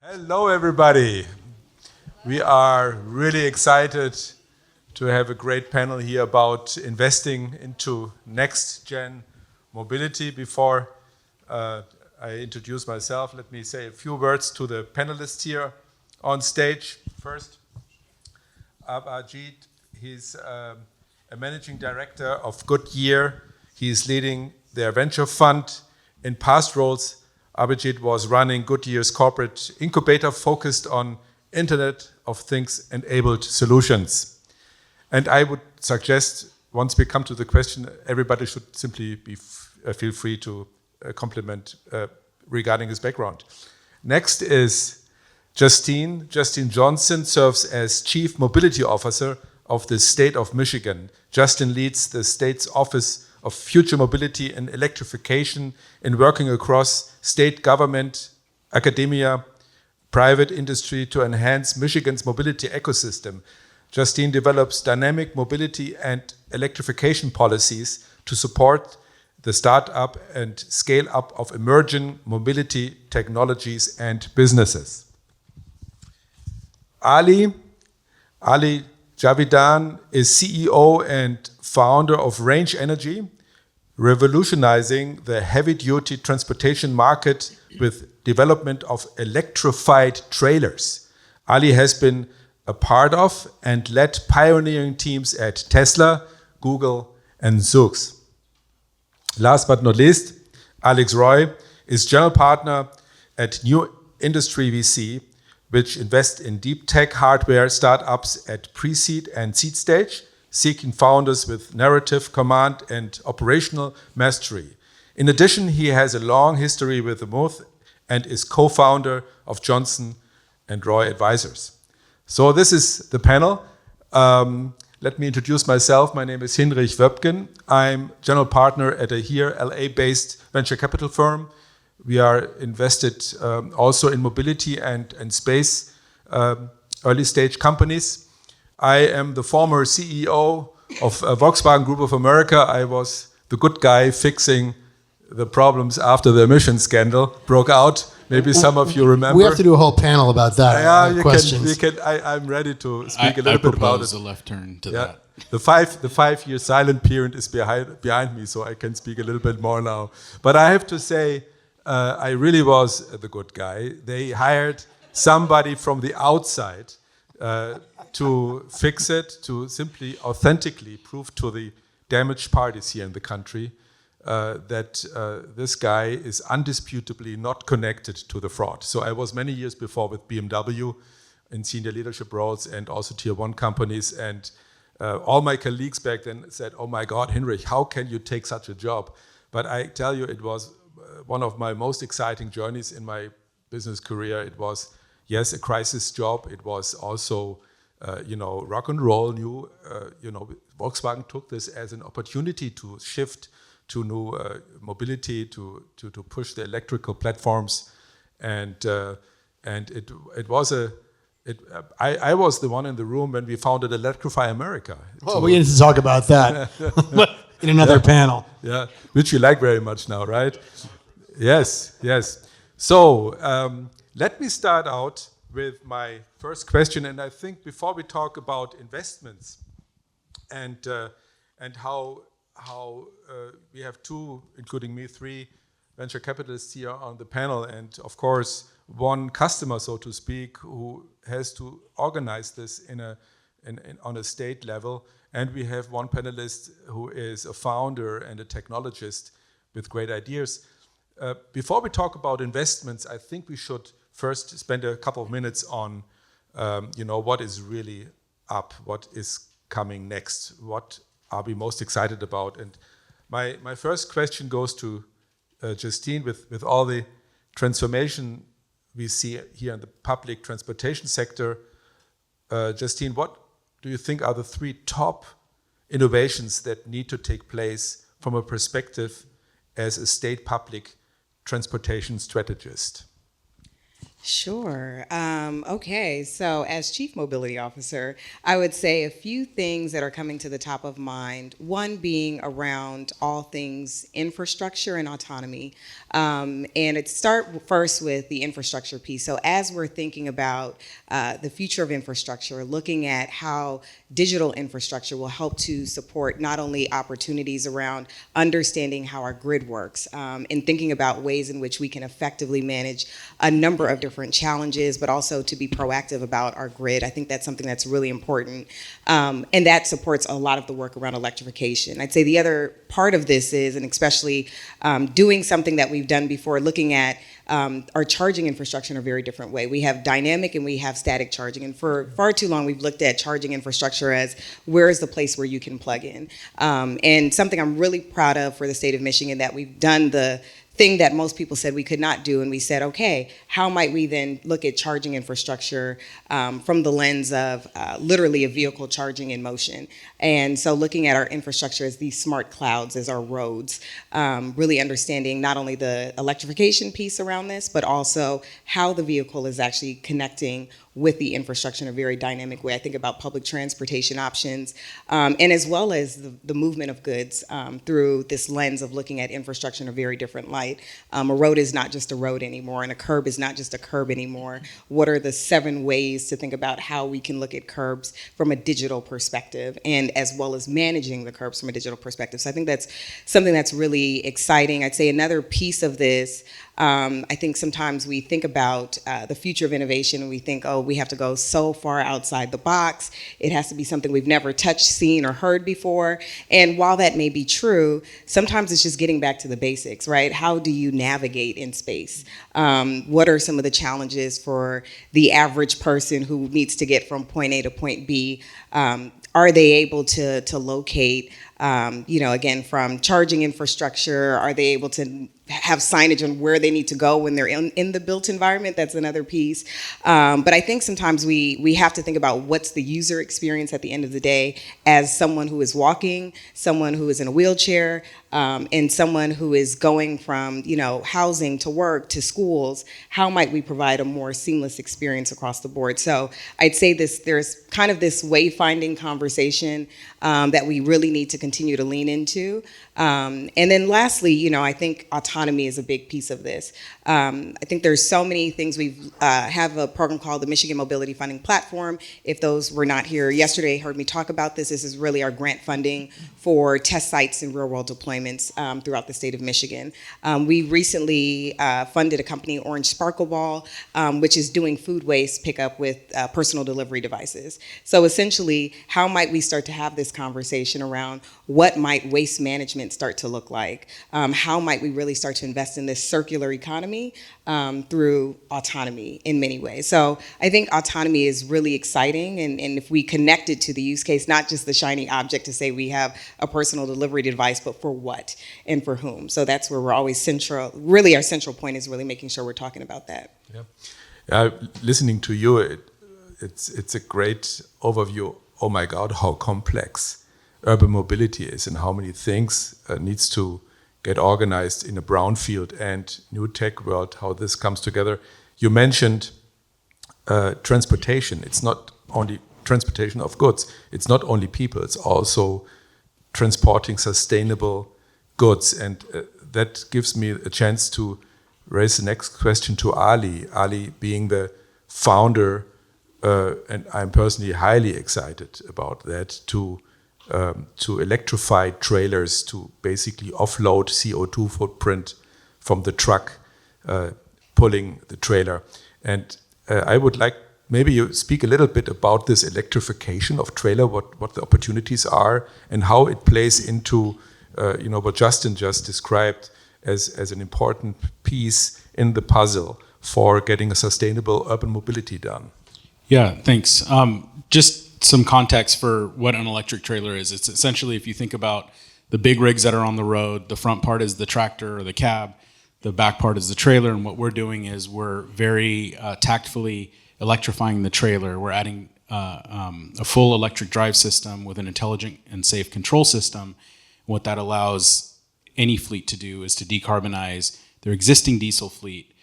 Hello, everybody. We are really excited to have a great panel here about investing into next-gen mobility. Before I introduce myself, let me say a few words to the panelists here on stage. First, Abhijit, he's a managing director of Goodyear. He's leading their venture fund. In past roles, Abhijit was running Goodyear's corporate incubator focused on Internet of Things enabled solutions. And I would suggest, once we come to the question, everybody should simply feel free to compliment regarding his background. Next is Justine. Justine Johnson serves as Chief Mobility Officer of the state of Michigan. Justine leads the state's Office of Future Mobility and Electrification in working across state government, academia, private industry to enhance Michigan's mobility ecosystem. Justine develops dynamic mobility and electrification policies to support the startup and scale up of emerging mobility technologies and businesses. Ali Javidan is CEO and founder of Range Energy, revolutionizing the heavy-duty transportation market with development of electrified trailers. Ali has been a part of and led pioneering teams at Tesla, Google, and Zoox. Last but not least, Alex Roy is general partner at New Industry VC, which invests in deep tech hardware startups at pre-seed and seed stage, seeking founders with narrative, command, and operational mastery. In addition, he has a long history with the Moth and is co-founder of Johnson & Roy Advisors. So this is the panel. Let me introduce myself. My name is Hinrich Woebcken. I'm general partner at a here LA-based venture capital firm. We are invested also in mobility and space early stage companies. I am the former CEO of Volkswagen Group of America. I was the good guy fixing the problems after the emissions scandal broke out. Maybe some of you remember. We have to do a whole panel about that. Yeah, questions. I'm ready to speak a little bit about it. I propose a left turn to that. The 5-year silent period is behind me, so I can speak a little bit more now. But I have to say, I really was the good guy. They hired somebody from the outside to fix it, to simply authentically prove to the damaged parties here in the country that this guy is undisputably not connected to the fraud. So I was many years before with BMW in senior leadership roles and also tier one companies. And all my colleagues back then said, oh my God, Hinrich, how can you take such a job? But I tell you, it was one of my most exciting journeys in my business career. It was, yes, a crisis job. It was also, rock and roll. Volkswagen took this as an opportunity to shift to new mobility, to push the electrical platforms, and it was I was the one in the room when we founded Electrify America. Well, we need to talk about that in another panel. Yeah, which you like very much now, right? Yes. So let me start out with my first question, and I think before we talk about investments and how we have two, including me, three venture capitalists here on the panel, and of course one customer, so to speak, who has to organize this on a state level, and we have one panelist who is a founder and a technologist with great ideas. Before we talk about investments, I think we should first spend a couple of minutes on, what is really up, what is coming next, what are we most excited about. And my first question goes to Justine. With all the transformation we see here in the public transportation sector, Justine, what do you think are the three top innovations that need to take place from a perspective as a state public transportation strategist? Sure. Okay. So, as Chief Mobility Officer, I would say a few things that are coming to the top of mind. One being around all things infrastructure and autonomy. And it start first with the infrastructure piece. So, as we're thinking about the future of infrastructure, looking at how digital infrastructure will help to support not only opportunities around understanding how our grid works and thinking about ways in which we can effectively manage a number of different challenges, but also to be proactive about our grid. I think that's something that's really important. And that supports a lot of the work around electrification. I'd say the other part of this is, and especially doing something that we've done before, looking at our charging infrastructure in a very different way. We have dynamic and we have static charging. And for far too long, we've looked at charging infrastructure as where is the place where you can plug in. And something I'm really proud of for the state of Michigan, that we've done the thing that most people said we could not do, and we said, okay, how might we then look at charging infrastructure from the lens of literally a vehicle charging in motion? And so looking at our infrastructure as these smart clouds, as our roads, really understanding not only the electrification piece around this, but also how the vehicle is actually connecting with the infrastructure in a very dynamic way. I think about public transportation options, and as well as the movement of goods through this lens of looking at infrastructure in a very different light. A road is not just a road anymore, and a curb is not just a curb anymore. What are the 7 ways to think about how we can look at curbs from a digital perspective, and as well as managing the curbs from a digital perspective? So I think that's something that's really exciting. I'd say another piece of this, I think sometimes we think about the future of innovation and we think, oh, we have to go so far outside the box. It has to be something we've never touched, seen, or heard before. And while that may be true, sometimes it's just getting back to the basics, right? How do you navigate in space? What are some of the challenges for the average person who needs to get from point A to point B? Are they able to locate, again, from charging infrastructure? Are they able to have signage on where they need to go when they're in the built environment? That's another piece. But I think sometimes we have to think about what's the user experience at the end of the day as someone who is walking, someone who is in a wheelchair, and someone who is going from housing to work to schools. How might we provide a more seamless experience across the board? So I'd say there's kind of this wayfinding conversation that we really need to continue to lean into. And then lastly, I think autonomy is a big piece of this. I think there's so many things. We have a program called the Michigan Mobility Funding Platform. If those were not here yesterday, heard me talk about this. This is really our grant funding for test sites and real-world deployments throughout the state of Michigan. We recently funded a company, Orange Sparkleball, which is doing food waste pickup with personal delivery devices. So essentially, how might we start to have this conversation around what might waste management start to look like? How might we really start to invest in this circular economy through autonomy in many ways? So I think autonomy is really exciting, and if we connect it to the use case, not just the shiny object to say we have a personal delivery device, but for what and for whom. So that's where we're always central. Really, our central point is really making sure we're talking about that. Yeah. Listening to you, it's a great overview. Oh my God, how complex urban mobility is and how many things needs to get organized in a brownfield and new tech world, how this comes together. You mentioned transportation. It's not only transportation of goods. It's not only people. It's also transporting sustainable goods. And that gives me a chance to raise the next question to Ali. Ali being the founder, and I'm personally highly excited about that, to electrify trailers, to basically offload CO2 footprint from the truck pulling the trailer. And I would like maybe you speak a little bit about this electrification of trailer, what the opportunities are, and how it plays into what Justine just described as an important piece in the puzzle for getting a sustainable urban mobility done. Yeah, thanks. Just some context for what an electric trailer is. It's essentially, if you think about the big rigs that are on the road, the front part is the tractor or the cab, the back part is the trailer, and what we're doing is we're very tactfully electrifying the trailer. We're adding a full electric drive system with an intelligent and safe control system. What that allows any fleet to do is to decarbonize their existing diesel fleet,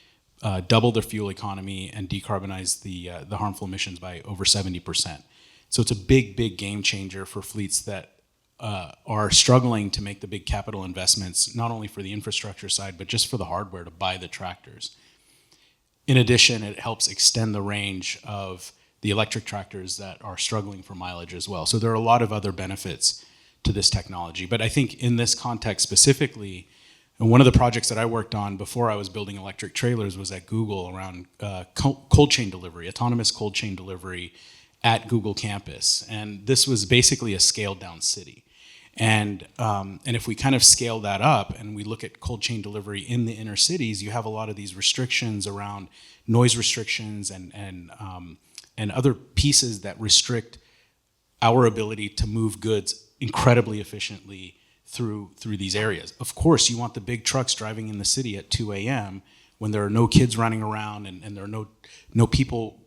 double the fuel economy and decarbonize the harmful emissions by over 70%. So it's a big game changer for fleets that are struggling to make the big capital investments, not only for the infrastructure side, but just for the hardware to buy the tractors. In addition, it helps extend the range of the electric tractors that are struggling for mileage as well. So there are a lot of other benefits to this technology. But I think in this context specifically, and one of the projects that I worked on before I was building electric trailers was at Google around cold chain delivery, autonomous cold chain delivery at Google campus. And this was basically a scaled down city. And if we kind of scale that up and we look at cold chain delivery in the inner cities, you have a lot of these restrictions around noise restrictions and other pieces that restrict our ability to move goods incredibly efficiently through these areas. Of course, you want the big trucks driving in the city at 2 a.m. when there are no kids running around and there are no people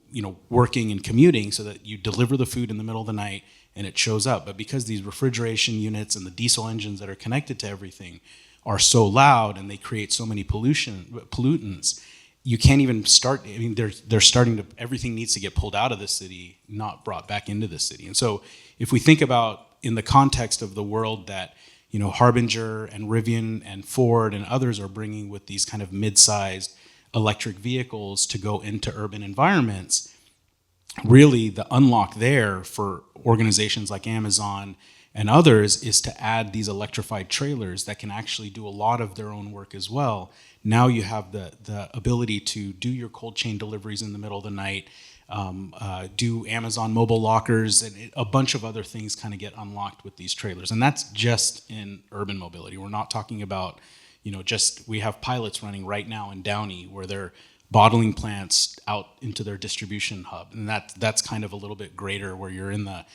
working and commuting, so that you deliver the food in the middle of the night and it shows up. But because these refrigeration units and the diesel engines that are connected to everything are so loud and they create so many pollutants, you can't even start. I mean, they're starting to. Everything needs to get pulled out of the city, not brought back into the city. And so, if we think about in the context of the world that Harbinger and Rivian and Ford and others are bringing with these kind of mid-sized electric vehicles to go into urban environments, really the unlock there for organizations like Amazon and others is to add these electrified trailers that can actually do a lot of their own work as well. Now you have the ability to do your cold chain deliveries in the middle of the night, do Amazon mobile lockers, and a bunch of other things kind of get unlocked with these trailers. And that's just in urban mobility. We're not talking about, we have pilots running right now in Downey where they're bottling plants out into their distribution hub. And that's kind of a little bit greater where you're in the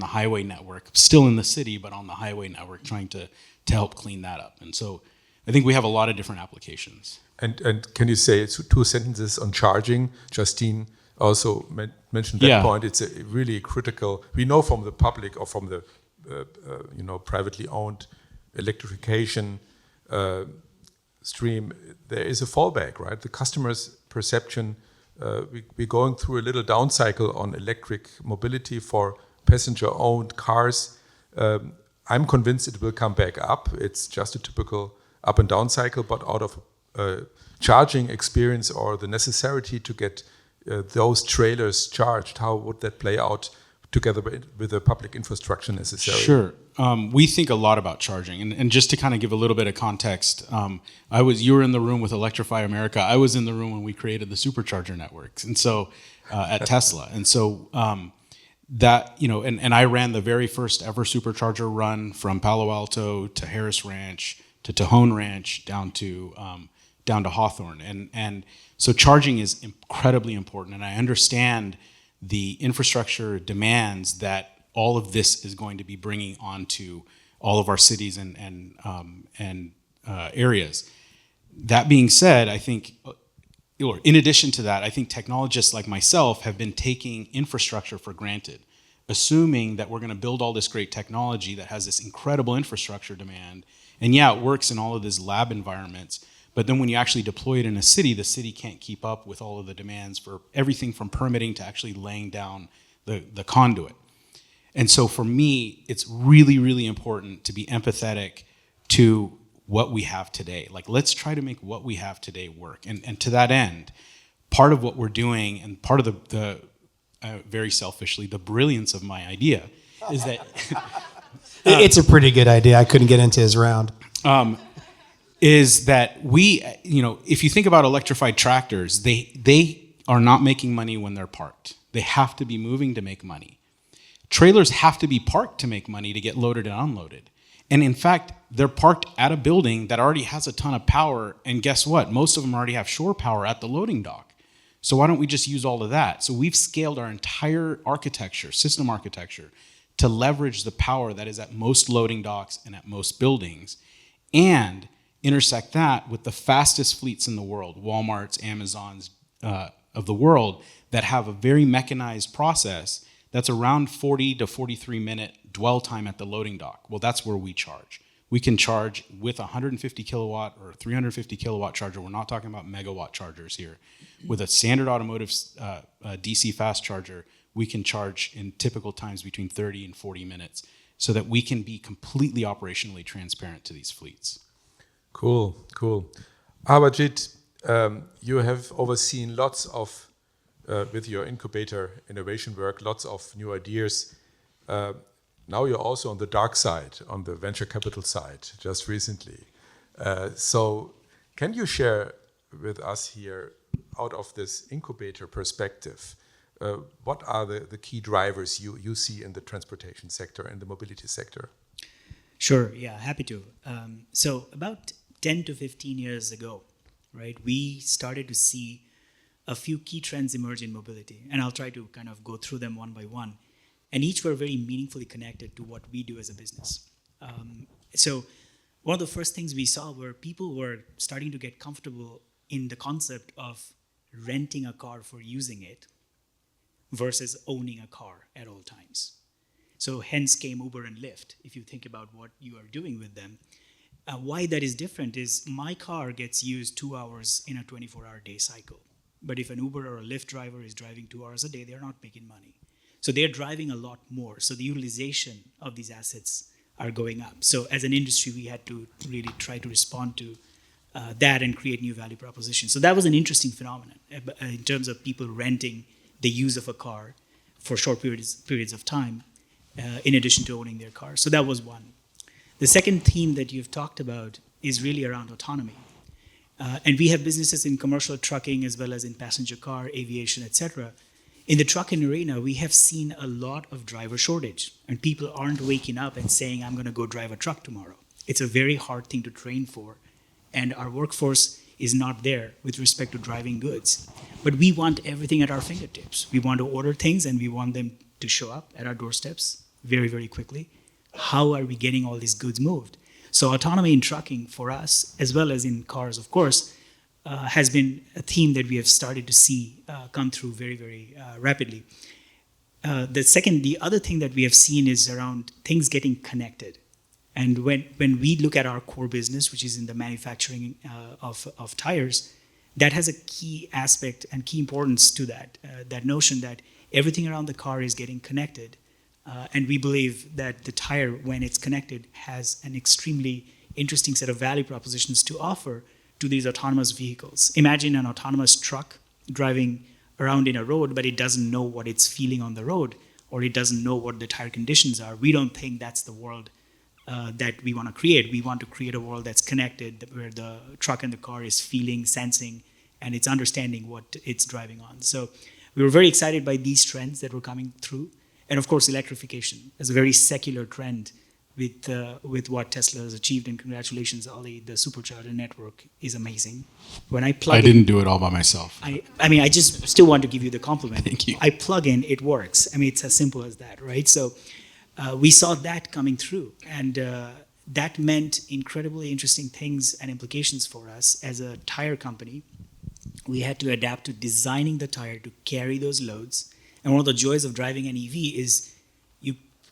highway network, still in the city, but on the highway network trying to help clean that up. And so I think we have a lot of different applications. And can you say two sentences on charging? Justine also mentioned that point. It's a really critical. We know from the public or from the privately owned electrification stream, there is a fallback, right? The customer's perception. We're going through a little down cycle on electric mobility for passenger-owned cars. I'm convinced it will come back up. It's just a typical up and down cycle, but out of charging experience or the necessity to get those trailers charged, how would that play out together with the public infrastructure necessary? Sure. We think a lot about charging. And just to kind of give a little bit of context, you were in the room with Electrify America. I was in the room when we created the supercharger networks. And so at Tesla. And so and I ran the very first ever supercharger run from Palo Alto to Harris Ranch to Tejon Ranch down to Hawthorne. And so charging is incredibly important. And I understand the infrastructure demands that all of this is going to be bringing onto all of our cities and areas. That being said, I think, or in addition to that, I think technologists like myself have been taking infrastructure for granted, assuming that we're going to build all this great technology that has this incredible infrastructure demand. And yeah, it works in all of these lab environments. But then when you actually deploy it in a city, the city can't keep up with all of the demands for everything from permitting to actually laying down the conduit. And so for me, it's really, really important to be empathetic to what we have today. Like, let's try to make what we have today work. And to that end, part of what we're doing, and part of the very selfishly, the brilliance of my idea is that... it's a pretty good idea. I couldn't get into his round. Is that we, if you think about electrified tractors, they are not making money when they're parked. They have to be moving to make money. Trailers have to be parked to make money to get loaded and unloaded. And in fact, they're parked at a building that already has a ton of power. And guess what? Most of them already have shore power at the loading dock. So why don't we just use all of that? So we've scaled our entire architecture, system architecture, to leverage the power that is at most loading docks and at most buildings, and intersect that with the fastest fleets in the world, Walmart's, Amazon's of the world, that have a very mechanized process that's around 40 to 43 minute dwell time at the loading dock. Well, that's where we charge. We can charge with a 150 kilowatt or 350 kilowatt charger. We're not talking about megawatt chargers here. With a standard automotive DC fast charger, we can charge in typical times between 30 and 40 minutes so that we can be completely operationally transparent to these fleets. Cool. Abhijit, you have overseen lots of, with your incubator innovation work, lots of new ideas. Now you're also on the dark side, on the venture capital side, just recently. So can you share with us here, out of this incubator perspective, what are the key drivers you see in the transportation sector and the mobility sector? Sure, yeah, happy to. So about 10 to 15 years ago, right, we started to see a few key trends emerge in mobility. And I'll try to kind of go through them one by one. And each were very meaningfully connected to what we do as a business. So one of the first things we saw were people were starting to get comfortable in the concept of renting a car for using it versus owning a car at all times. So hence came Uber and Lyft, if you think about what you are doing with them. Why that is different is my car gets used 2 hours in a 24-hour day cycle. But if an Uber or a Lyft driver is driving 2 hours a day, they're not making money. So they're driving a lot more. So the utilization of these assets are going up. So as an industry, we had to really try to respond to that and create new value propositions. So that was an interesting phenomenon in terms of people renting the use of a car for short periods of time in addition to owning their car. So that was one. The second theme that you've talked about is really around autonomy. And we have businesses in commercial trucking as well as in passenger car, aviation, etc. In the trucking arena, we have seen a lot of driver shortage, and people aren't waking up and saying, I'm going to go drive a truck tomorrow. It's a very hard thing to train for, and our workforce is not there with respect to driving goods. But we want everything at our fingertips. We want to order things, and we want them to show up at our doorsteps very, very quickly. How are we getting all these goods moved? So autonomy in trucking for us, as well as in cars, of course, has been a theme that we have started to see come through very, very rapidly. The other thing that we have seen is around things getting connected. And when we look at our core business, which is in the manufacturing of tires, that has a key aspect and key importance to that notion that everything around the car is getting connected. And we believe that the tire, when it's connected, has an extremely interesting set of value propositions to offer to these autonomous vehicles. Imagine an autonomous truck driving around in a road, but it doesn't know what it's feeling on the road, or it doesn't know what the tire conditions are. We don't think that's the world that we want to create. We want to create a world that's connected, where the truck and the car is feeling, sensing, and it's understanding what it's driving on. So we were very excited by these trends that were coming through. And of course, electrification is a very secular trend with what Tesla has achieved. And congratulations, Ali, the supercharger network is amazing. When I didn't do it all by myself. I just still want to give you the compliment. Thank you. I plug in, it works. I mean, it's as simple as that, right? So we saw that coming through. And that meant incredibly interesting things and implications for us as a tire company. We had to adapt to designing the tire to carry those loads. And one of the joys of driving an EV is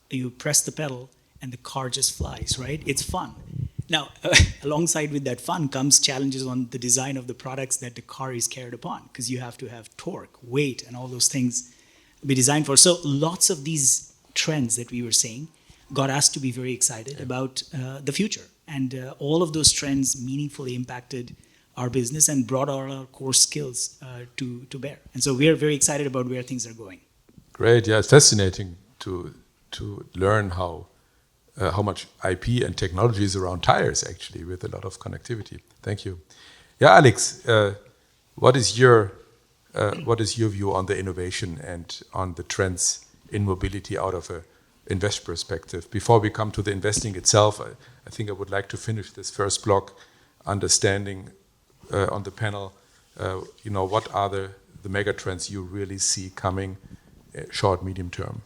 you press the pedal and the car just flies, right? It's fun. Now, alongside with that fun comes challenges on the design of the products that the car is carried upon, because you have to have torque, weight, and all those things be designed for. So lots of these trends that we were seeing got us to be very excited about the future. And all of those trends meaningfully impacted our business and brought all our core skills to bear. And so we are very excited about where things are going. Great, yeah, it's fascinating to learn how much IP and technology is around tires, actually, with a lot of connectivity. Thank you. Yeah, Alex, what is your view on the innovation and on the trends in mobility out of a investor perspective? Before we come to the investing itself, I think I would like to finish this first block understanding on the panel, what are the mega trends you really see coming short, medium term?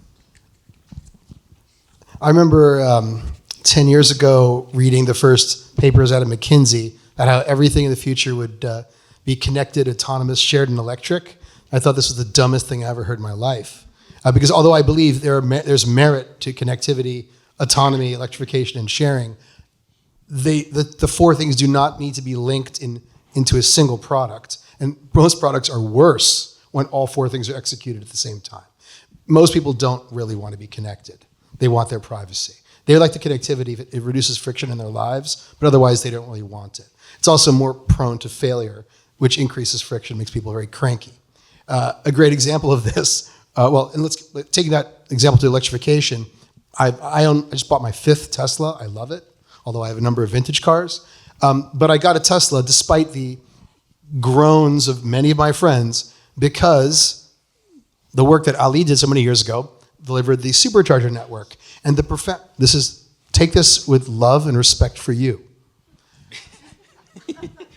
I remember 10 years ago reading the first papers out of McKinsey about how everything in the future would be connected, autonomous, shared, and electric. I thought this was the dumbest thing I ever heard in my life. Because although I believe there's merit to connectivity, autonomy, electrification, and sharing, the four things do not need to be linked into a single product. And most products are worse when all four things are executed at the same time. Most people don't really want to be connected. They want their privacy. They like the connectivity if it reduces friction in their lives, but otherwise they don't really want it. It's also more prone to failure, which increases friction, makes people very cranky. A great example of this, taking that example to electrification, I just bought my 5th Tesla. I love it, although I have a number of vintage cars. But I got a Tesla despite the groans of many of my friends, because the work that Ali did so many years ago delivered the supercharger network. And take this with love and respect for you.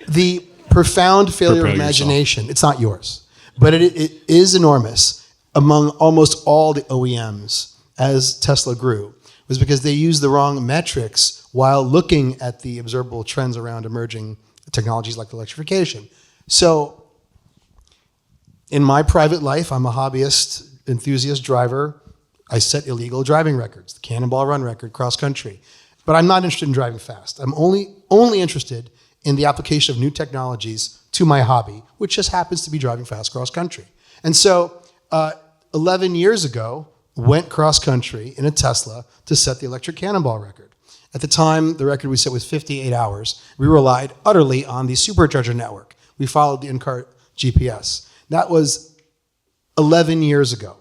The profound failure of imagination, it's not yours, but it is enormous among almost all the OEMs as Tesla grew, was because they used the wrong metrics while looking at the observable trends around emerging technologies like electrification. So in my private life, I'm a hobbyist, enthusiast driver. I set illegal driving records, the Cannonball Run record, cross country. But I'm not interested in driving fast. I'm only interested in the application of new technologies to my hobby, which just happens to be driving fast cross country. And so 11 years ago, went cross country in a Tesla to set the electric Cannonball record. At the time, the record we set was 58 hours. We relied utterly on the supercharger network. We followed the in-car GPS. That was 11 years ago.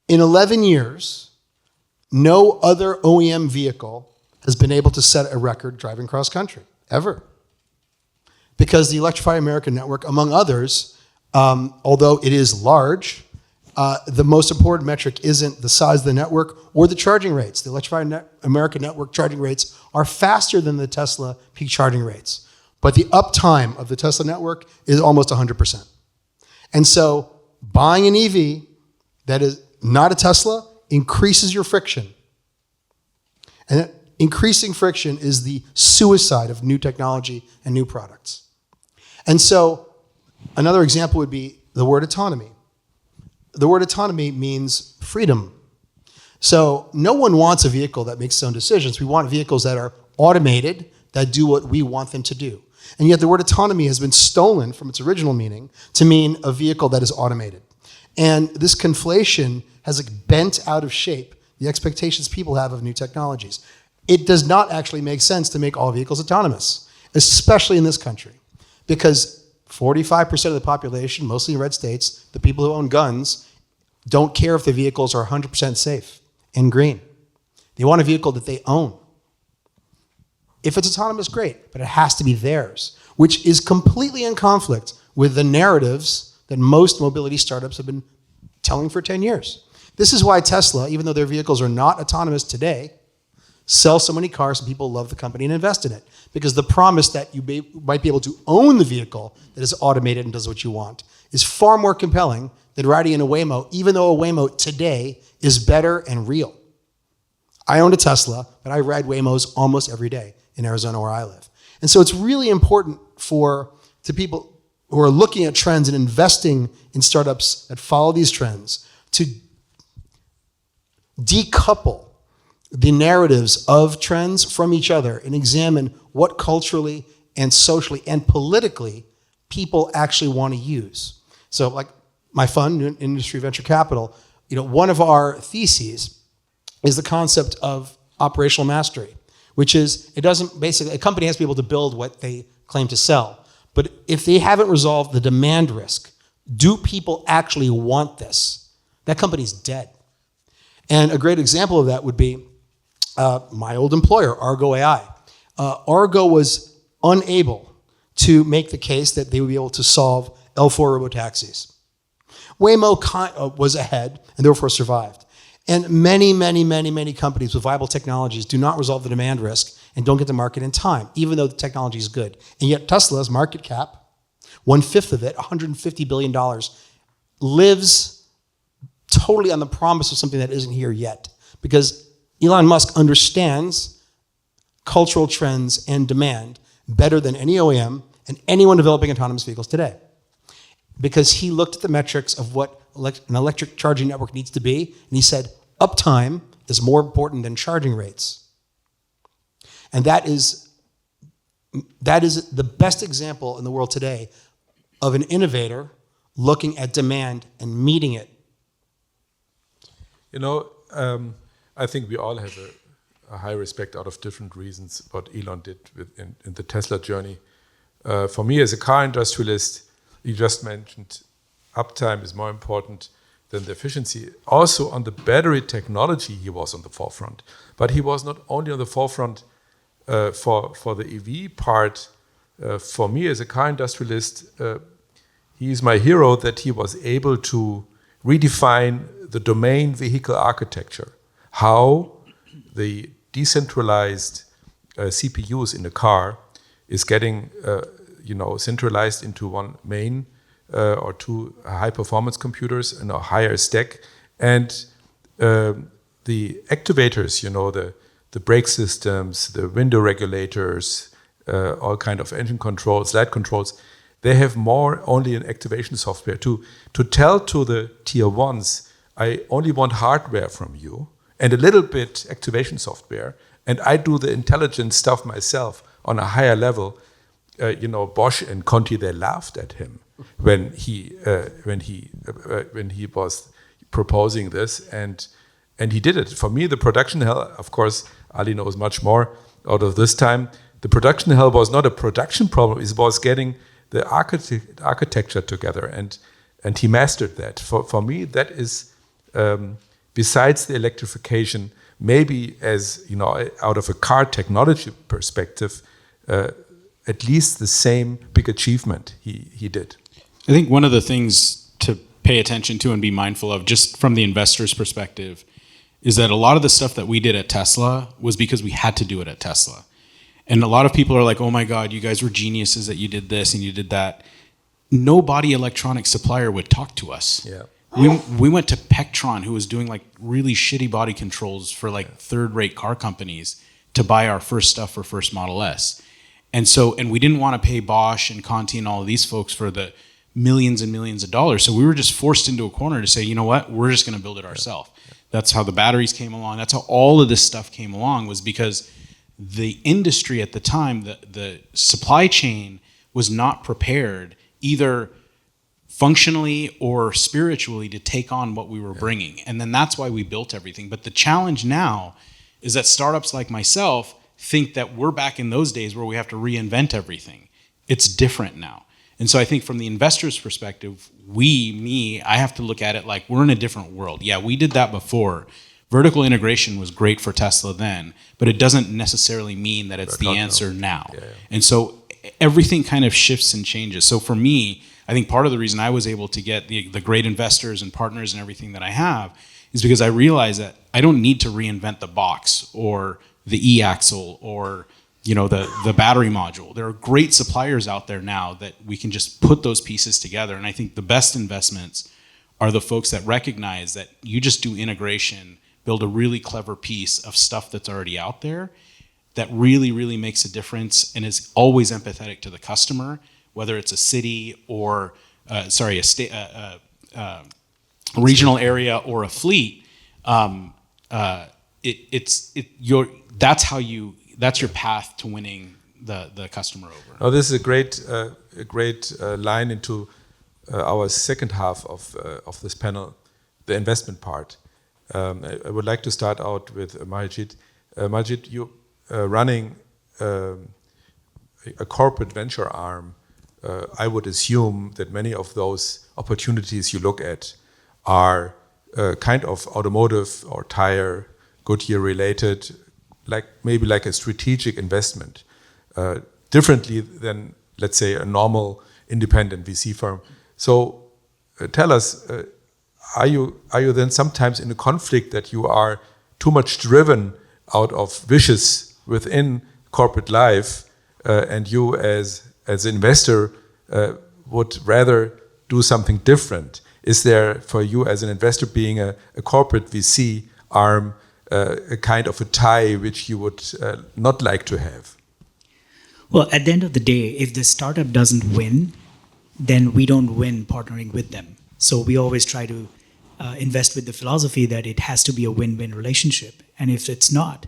In 11 years, no other OEM vehicle has been able to set a record driving cross country, ever. Because the Electrify America network, among others, although it is large, the most important metric isn't the size of the network or the charging rates. The Electrify America network charging rates are faster than the Tesla peak charging rates. But the uptime of the Tesla network is almost 100%. And so buying an EV that is not a Tesla increases your friction. And increasing friction is the suicide of new technology and new products. And so another example would be the word autonomy. The word autonomy means freedom. So no one wants a vehicle that makes its own decisions. We want vehicles that are automated, that do what we want them to do. And yet the word autonomy has been stolen from its original meaning to mean a vehicle that is automated. And this conflation has bent out of shape the expectations people have of new technologies. It does not actually make sense to make all vehicles autonomous, especially in this country, because 45% of the population, mostly in red states, the people who own guns, don't care if the vehicles are 100% safe and green. They want a vehicle that they own. If it's autonomous, great, but it has to be theirs, which is completely in conflict with the narratives that most mobility startups have been telling for 10 years. This is why Tesla, even though their vehicles are not autonomous today, sells so many cars and people love the company and invest in it. Because the promise that you might be able to own the vehicle that is automated and does what you want is far more compelling than riding in a Waymo, even though a Waymo today is better and real. I own a Tesla, but I ride Waymos almost every day in Arizona where I live. And so it's really important to people who are looking at trends and investing in startups that follow these trends to decouple the narratives of trends from each other and examine what culturally and socially and politically people actually want to use. So like my fund, Industry Venture Capital, one of our theses is the concept of operational mastery, which is a company has to be able to build what they claim to sell. But if they haven't resolved the demand risk, do people actually want this? That company's dead. And a great example of that would be my old employer, Argo AI. Argo was unable to make the case that they would be able to solve L4 robotaxis. Waymo was ahead and therefore survived. And many, many, many, many companies with viable technologies do not resolve the demand risk and don't get to market in time, even though the technology is good. And yet Tesla's market cap, 1/5 of it, $150 billion, lives totally on the promise of something that isn't here yet. Because Elon Musk understands cultural trends and demand better than any OEM and anyone developing autonomous vehicles today. Because he looked at the metrics of what an electric charging network needs to be, and he said, uptime is more important than charging rates. And that is the best example in the world today of an innovator looking at demand and meeting it. You know, I think we all have a high respect out of different reasons what Elon did in the Tesla journey. For me, as a car industrialist, you just mentioned uptime is more important than the efficiency. Also, on the battery technology, he was on the forefront. But he was not only on the forefront for the EV part. For me, as a car industrialist, he is my hero that he was able to redefine the domain vehicle architecture, how the decentralized CPUs in the car is getting centralized into one main or two high-performance computers and a higher stack, and the activators, the brake systems, the window regulators, all kind of engine controls, light controls, they have more only an activation software to tell to the tier ones, I only want hardware from you and a little bit activation software, and I do the intelligent stuff myself on a higher level. Bosch and Conti, they laughed at him when he was proposing this, and he did it. For me, the production hell, of course, Ali knows much more out of this time. The production hell was not a production problem; it was getting the architecture together, and he mastered that. For me, that is besides the electrification, maybe as out of a car technology perspective, at least the same big achievement he did. I think one of the things to pay attention to and be mindful of, just from the investor's perspective, is that a lot of the stuff that we did at Tesla was because we had to do it at Tesla. And a lot of people are like, oh my God, you guys were geniuses that you did this and you did that. No body electronic supplier would talk to us. Yeah. We went to Pectron, who was doing like really shitty body controls for like third-rate car companies, to buy our first stuff for first Model S. And we didn't want to pay Bosch and Conti and all of these folks for the millions and millions of dollars. So we were just forced into a corner to say, you know what, we're just going to build it ourselves. That's how the batteries came along. That's how all of this stuff came along, was because the industry at the time, the supply chain was not prepared either functionally or spiritually to take on what we were bringing. And then that's why we built everything. But the challenge now is that startups like myself think that we're back in those days where we have to reinvent everything. It's different now. And so I think from the investor's perspective, I have to look at it like we're in a different world. Yeah, we did that before. Vertical integration was great for Tesla then, but it doesn't necessarily mean that it's the answer now. Yeah. And so everything kind of shifts and changes. So for me, I think part of the reason I was able to get the great investors and partners and everything that I have is because I realized that I don't need to reinvent the box or the e-axle or the battery module. There are great suppliers out there now that we can just put those pieces together. And I think the best investments are the folks that recognize that you just do integration, build a really clever piece of stuff that's already out there that really, really makes a difference and is always empathetic to the customer, whether it's a city or a state, regional area or a fleet. That's your path to winning the customer over. Now, this is a great line into our second half of this panel, the investment part. I would like to start out with Abhijit. Abhijit, you running a corporate venture arm. I would assume that many of those opportunities you look at are kind of automotive or tire, Goodyear related, maybe like a strategic investment, differently than, let's say, a normal independent VC firm. So tell us, are you then sometimes in a conflict that you are too much driven out of wishes within corporate life, and you as an investor would rather do something different? Is there, for you as an investor being a corporate VC arm, a kind of a tie which you would not like to have? Well, at the end of the day, if the startup doesn't win, then we don't win partnering with them. So we always try to invest with the philosophy that it has to be a win-win relationship. And if it's not,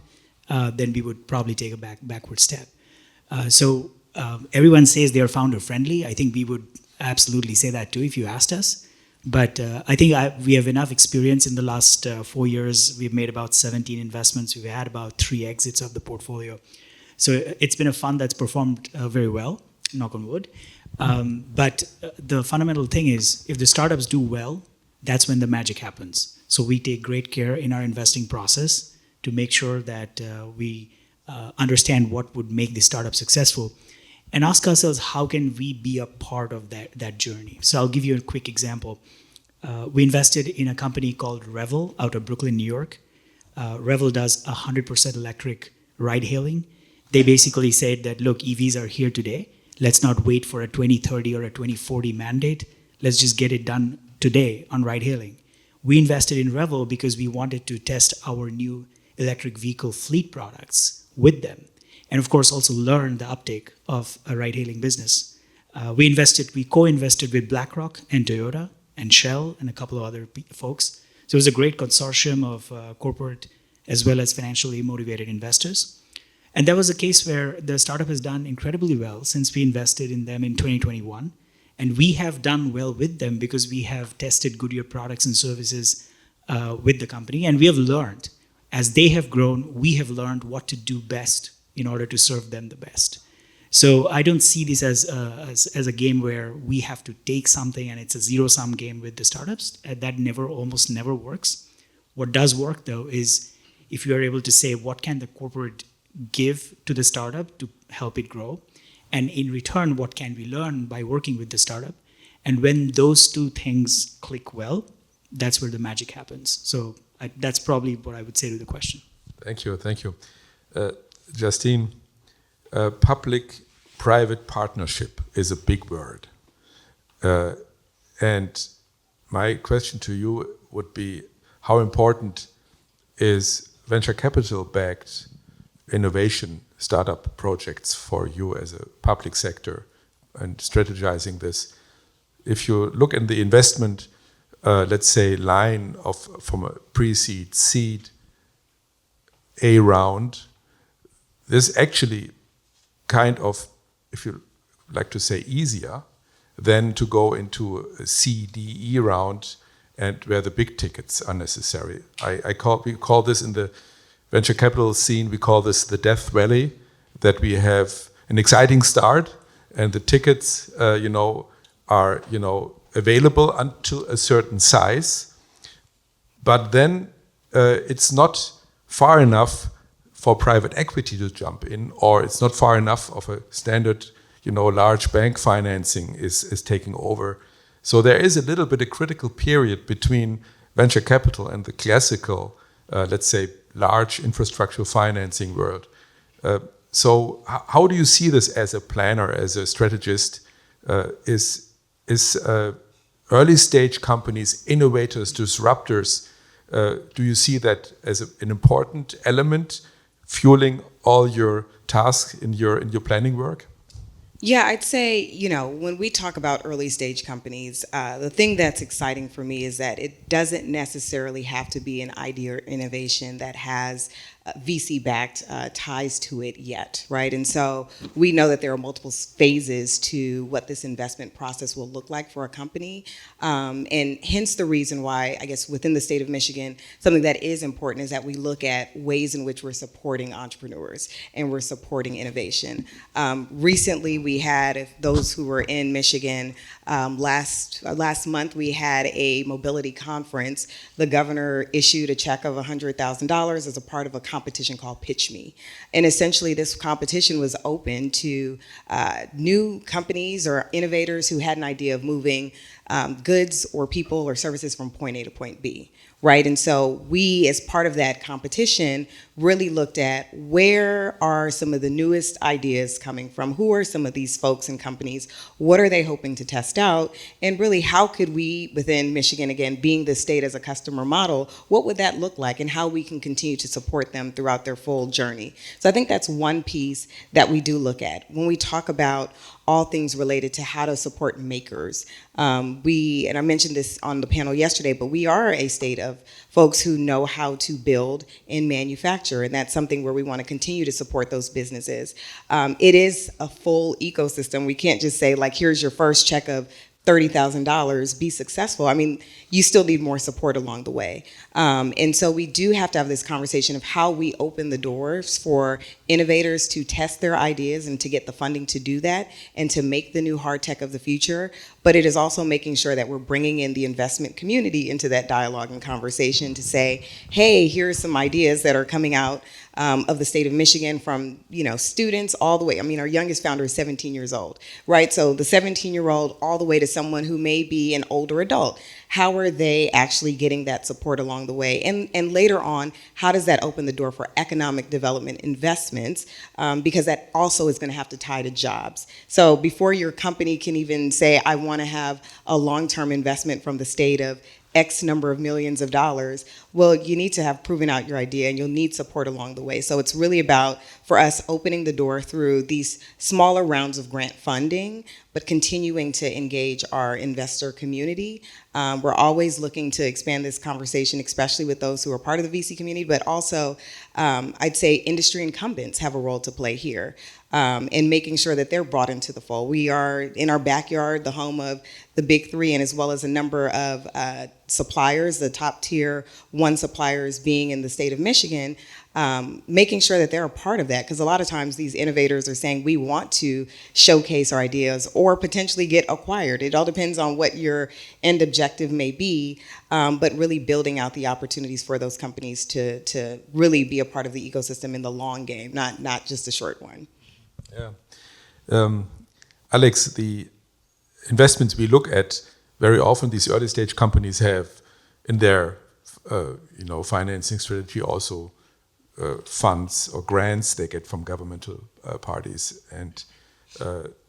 then we would probably take a backward step. So everyone says they are founder friendly. I think we would absolutely say that too if you asked us. But I think we have enough experience in the last 4 years. We've made about 17 investments. We've had about 3 exits of the portfolio. So it's been a fund that's performed very well, knock on wood. But the fundamental thing is, if the startups do well, that's when the magic happens. So we take great care in our investing process to make sure that we understand what would make the startup successful and ask ourselves, how can we be a part of that journey? So I'll give you a quick example. We invested in a company called Revel out of Brooklyn, New York. Revel does 100% electric ride hailing. They basically said that, look, EVs are here today. Let's not wait for a 2030 or a 2040 mandate. Let's just get it done today on ride hailing. We invested in Revel because we wanted to test our new electric vehicle fleet products with them. And of course, also learn the uptake of a ride-hailing business. We co-invested with BlackRock and Toyota and Shell and a couple of other folks. So it was a great consortium of corporate as well as financially motivated investors. And that was a case where the startup has done incredibly well since we invested in them in 2021. And we have done well with them because we have tested Goodyear products and services with the company. And we have learned, as they have grown, we have learned what to do best in order to serve them the best. So I don't see this as a game where we have to take something and it's a zero-sum game with the startups. That almost never works. What does work, though, is if you are able to say, what can the corporate give to the startup to help it grow? And in return, what can we learn by working with the startup? And when those two things click well, that's where the magic happens. So that's probably what I would say to the question. Thank you. Justine, public-private partnership is a big word. And my question to you would be, how important is venture capital-backed innovation startup projects for you as a public sector and strategizing this? If you look in the investment, let's say, line from a pre-seed, seed, A round, this actually kind of, if you like to say, easier than to go into a C, D, E round and where the big tickets are necessary. We call this in the venture capital scene, we call this the death valley, that we have an exciting start and the tickets, are, available until a certain size, but then it's not far enough for private equity to jump in, or it's not far enough of a standard, large bank financing is taking over. So there is a little bit of critical period between venture capital and the classical, let's say, large infrastructure financing world. So how do you see this as a planner, as a strategist? Is early stage companies, innovators, disruptors, do you see that as an important element fueling all your tasks in your planning work? Yeah, I'd say, when we talk about early stage companies, the thing that's exciting for me is that it doesn't necessarily have to be an idea or innovation that has VC-backed ties to it yet, right? And so we know that there are multiple phases to what this investment process will look like for a company. And hence the reason why, I guess, within the state of Michigan, something that is important is that we look at ways in which we're supporting entrepreneurs and we're supporting innovation. Recently, we had, if those who were in Michigan, last month, we had a mobility conference. The governor issued a check of $100,000 as a part of a competition called Pitch Me. And essentially, this competition was open to new companies or innovators who had an idea of moving goods or people or services from point A to point B, right? And so we, as part of that competition, really looked at where are some of the newest ideas coming from? Who are some of these folks and companies? What are they hoping to test out? And really, how could we, within Michigan, again, being the state as a customer model, what would that look like and how we can continue to support them throughout their full journey? So I think that's one piece that we do look at. When we talk about all things related to how to support makers. And I mentioned this on the panel yesterday, but we are a state of folks who know how to build and manufacture, and that's something where we want to continue to support those businesses. It is a full ecosystem. We can't just say, like, here's your first check of $30,000, be successful. I mean, you still need more support along the way. And so we do have to have this conversation of how we open the doors for innovators to test their ideas and to get the funding to do that and to make the new hard tech of the future. But it is also making sure that we're bringing in the investment community into that dialogue and conversation to say, hey, here's some ideas that are coming out of the state of Michigan from, students all the way. I mean, our youngest founder is 17 years old, right? So the 17-year-old all the way to someone who may be an older adult. How are they actually getting that support along the way? And later on, how does that open the door for economic development investments? Because that also is going to have to tie to jobs. So before your company can even say, I want to have a long-term investment from the state of X number of millions of dollars, well, you need to have proven out your idea and you'll need support along the way. So it's really about, for us, opening the door through these smaller rounds of grant funding, but continuing to engage our investor community. We're always looking to expand this conversation, especially with those who are part of the VC community, but also I'd say industry incumbents have a role to play here. And making sure that they're brought into the fold. We are in our backyard, the home of the big three, and as well as a number of suppliers, the top tier one suppliers being in the state of Michigan, making sure that they're a part of that. Because a lot of times these innovators are saying, we want to showcase our ideas or potentially get acquired. It all depends on what your end objective may be, but really building out the opportunities for those companies to really be a part of the ecosystem in the long game, not just the short one. Yeah. Alex, the investments we look at, very often these early stage companies have in their financing strategy also funds or grants they get from governmental parties. And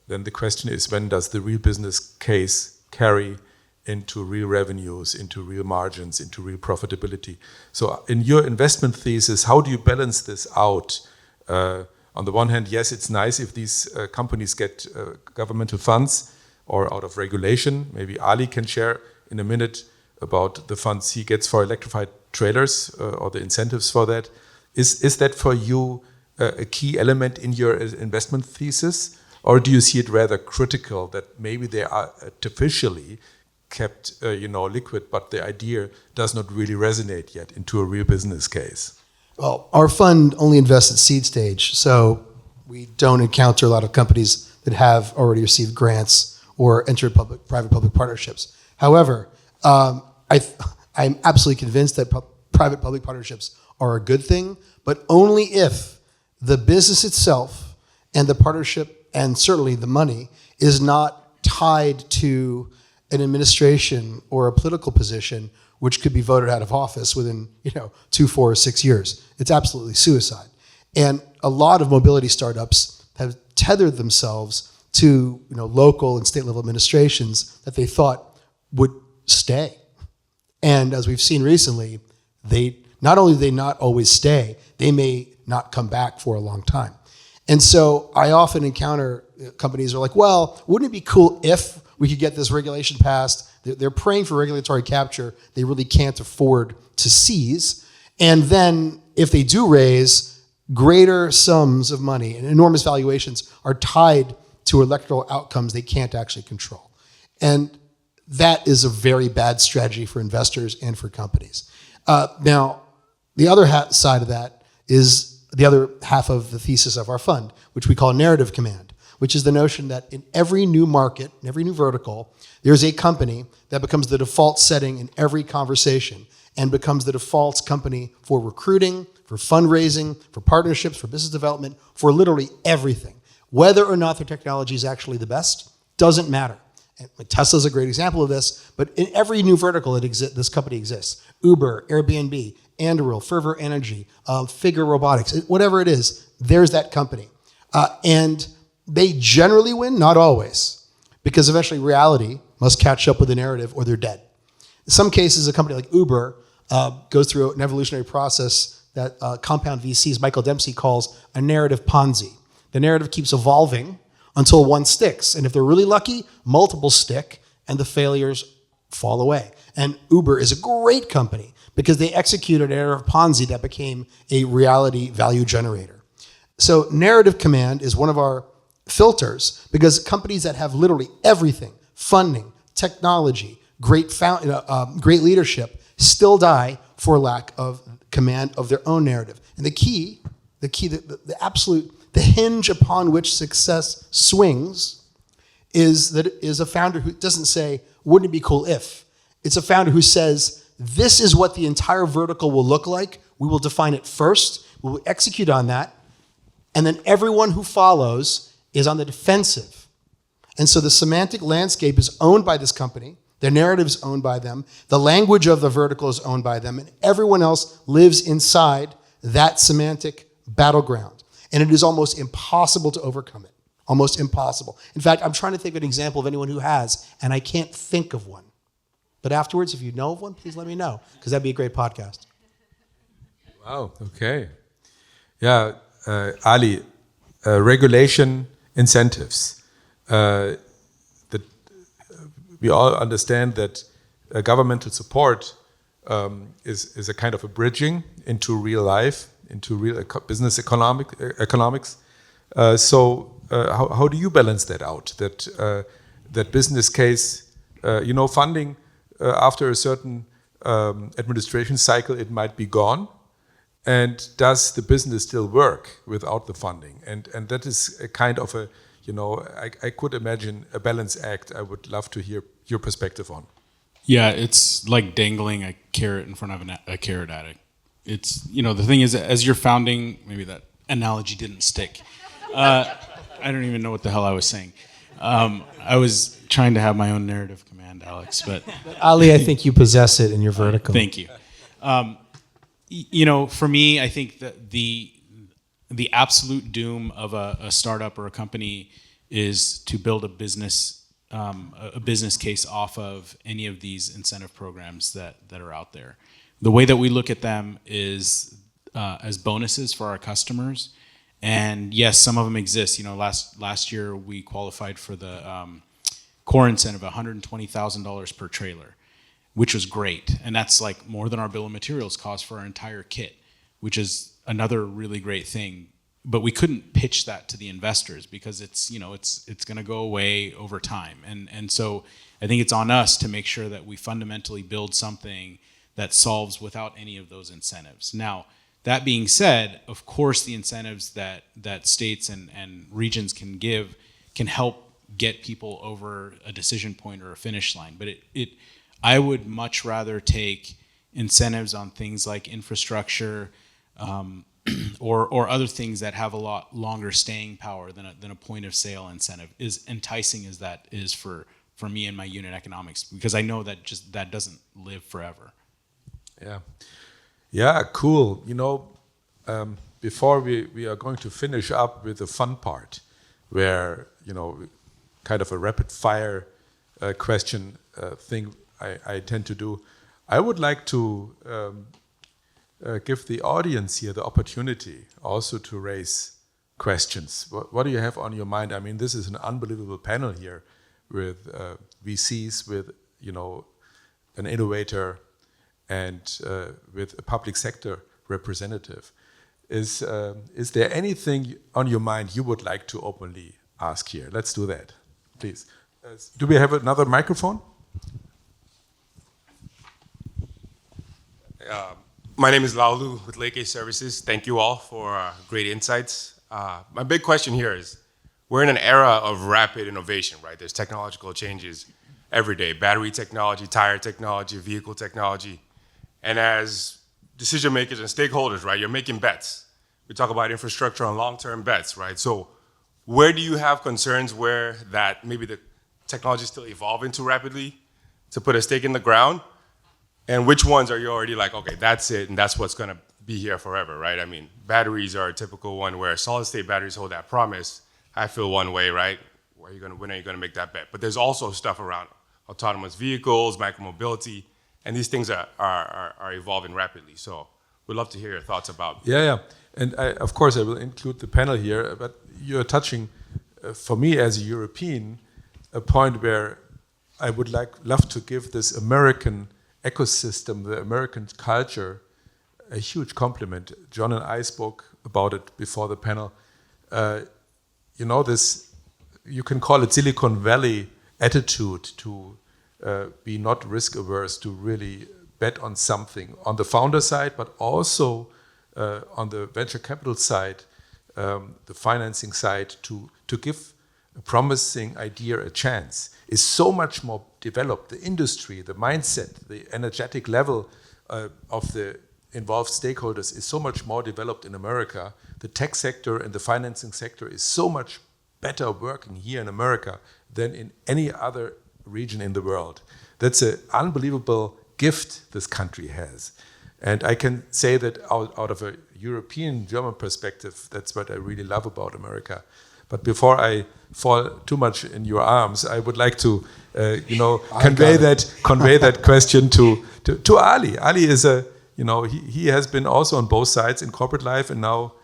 then the question is, when does the real business case carry into real revenues, into real margins, into real profitability? So in your investment thesis, how do you balance this out? On the one hand, yes, it's nice if these companies get governmental funds or out of regulation. Maybe Ali can share in a minute about the funds he gets for electrified trailers or the incentives for that. Is that for you a key element in your investment thesis? Or do you see it rather critical that maybe they are artificially kept liquid, but the idea does not really resonate yet into a real business case? Well, our fund only invests at seed stage, so we don't encounter a lot of companies that have already received grants or entered private-public partnerships. However, I'm absolutely convinced that private-public partnerships are a good thing, but only if the business itself and the partnership and certainly the money is not tied to an administration or a political position which could be voted out of office within 2, 4, or 6 years. It's absolutely suicide. And a lot of mobility startups have tethered themselves to local and state level administrations that they thought would stay. And as we've seen recently, they not only do they not always stay, they may not come back for a long time. And so I often encounter companies who are like, well, wouldn't it be cool if we could get this regulation passed? They're praying for regulatory capture they really can't afford to seize. And then if they do raise, greater sums of money and enormous valuations are tied to electoral outcomes they can't actually control. And that is a very bad strategy for investors and for companies. Now, the other side of that is the other half of the thesis of our fund, which we call narrative command, which is the notion that in every new market, in every new vertical, there's a company that becomes the default setting in every conversation and becomes the default company for recruiting, for fundraising, for partnerships, for business development, for literally everything. Whether or not their technology is actually the best doesn't matter. And Tesla's a great example of this, but in every new vertical this company exists. Uber, Airbnb, Anduril, Fervor Energy, Figure Robotics, whatever it is, there's that company. And they generally win, not always, because eventually reality must catch up with the narrative or they're dead. In some cases, a company like Uber goes through an evolutionary process that compound VCs, Michael Dempsey calls a narrative Ponzi. The narrative keeps evolving until one sticks. And if they're really lucky, multiple stick and the failures fall away. And Uber is a great company because they executed an era of Ponzi that became a reality value generator. So narrative command is one of our filters because companies that have literally everything, funding, technology, great leadership, still die for lack of command of their own narrative. And the absolute, the hinge upon which success swings is a founder who doesn't say, wouldn't it be cool if? It's a founder who says, this is what the entire vertical will look like. We will define it first. We will execute on that. And then everyone who follows is on the defensive. And so the semantic landscape is owned by this company. Their narrative is owned by them. The language of the vertical is owned by them. And everyone else lives inside that semantic battleground. And it is almost impossible to overcome it. Almost impossible. In fact, I'm trying to think of an example of anyone who has, and I can't think of one. But afterwards, if you know of one, please let me know, because that'd be a great podcast. Wow, okay. Yeah, Ali, regulation incentives. We all understand that governmental support is a kind of a bridging into real life, into real business economics. So how do you balance that out? That business case, funding after a certain administration cycle, it might be gone. And does the business still work without the funding? And that is a kind of a, I could imagine a balance act. I would love to hear your perspective on. Yeah, it's like dangling a carrot in front of a carrot addict. It's, the thing is, as you're founding, maybe that analogy didn't stick. I don't even know what the hell I was saying. I was trying to have my own narrative command, Alex, but Ali, I think you possess it in your vertical. Thank you. For me, I think that the absolute doom of a startup or a company is to build a business case off of any of these incentive programs that are out there. The way that we look at them is as bonuses for our customers. And yes, some of them exist. Last year we qualified for the core incentive, $120,000 per trailer, which was great. And that's like more than our bill of materials cost for our entire kit, which is another really great thing. But we couldn't pitch that to the investors because it's going to go away over time. And so I think it's on us to make sure that we fundamentally build something that solves without any of those incentives. Now, that being said, of course, the incentives that states and regions can give can help get people over a decision point or a finish line. But I would much rather take incentives on things like infrastructure or other things that have a lot longer staying power than a point of sale incentive, as enticing as that is for me and my unit economics, because I know that doesn't live forever. Yeah, cool. Before we are going to finish up with the fun part, where kind of a rapid fire question thing I tend to do. I would like to give the audience here the opportunity also to raise questions. What do you have on your mind? I mean, this is an unbelievable panel here with VCs, with an innovator, and with a public sector representative. Is there anything on your mind you would like to openly ask here? Let's do that, please. Do we have another microphone? My name is Laulu with Lake A Services. Thank you all for great insights. My big question here is, we're in an era of rapid innovation, right? There's technological changes every day, battery technology, tire technology, vehicle technology. And as decision makers and stakeholders, right, you're making bets. We talk about infrastructure on long-term bets, right? So where do you have concerns where that maybe the technology is still evolving too rapidly to put a stake in the ground? And which ones are you already like, okay, that's it, and that's what's going to be here forever, right? I mean, batteries are a typical one where solid-state batteries hold that promise. I feel one way, right? When are you going to make that bet? But there's also stuff around autonomous vehicles, micromobility, and these things are evolving rapidly. So we'd love to hear your thoughts about. Yeah. And of course, I will include the panel here, but you're touching for me as a European, a point where I would love to give this American ecosystem, the American culture, a huge compliment. John and I spoke about it before the panel. This, you can call it Silicon Valley attitude to be not risk averse, to really bet on something on the founder side, but also on the venture capital side, the financing side, to give a promising idea a chance, is so much more developed. The industry, the mindset, the energetic level of the involved stakeholders is so much more developed in America. The tech sector and the financing sector is so much better working here in America than in any other region in the world. That's an unbelievable gift this country has. And I can say that out of a European, German perspective, that's what I really love about America. But before I fall too much in your arms, I would like to, convey that question to Ali. Ali is he has been also on both sides in corporate life, and now,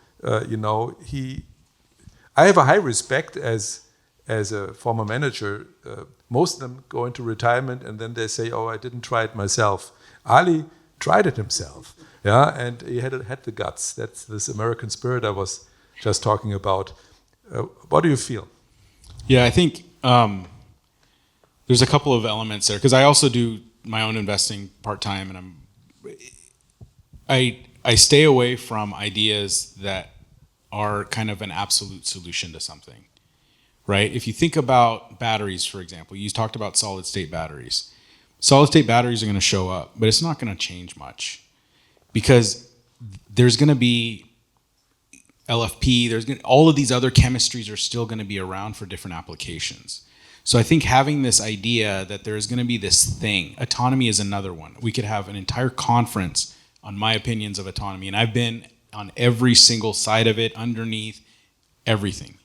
I have a high respect as a former manager. Most of them go into retirement and then they say, "Oh, I didn't try it myself." Ali tried it himself, and he had the guts. That's this American spirit I was just talking about. What do you feel? Yeah, I think there's a couple of elements there, because I also do my own investing part-time, and I stay away from ideas that are kind of an absolute solution to something, right? If you think about batteries, for example, you talked about solid-state batteries. Solid-state batteries are going to show up, but it's not going to change much, because there's going to be LFP, all of these other chemistries are still going to be around for different applications. So I think having this idea that there's going to be this thing, autonomy is another one. We could have an entire conference on my opinions of autonomy, and I've been on every single side of it, underneath everything.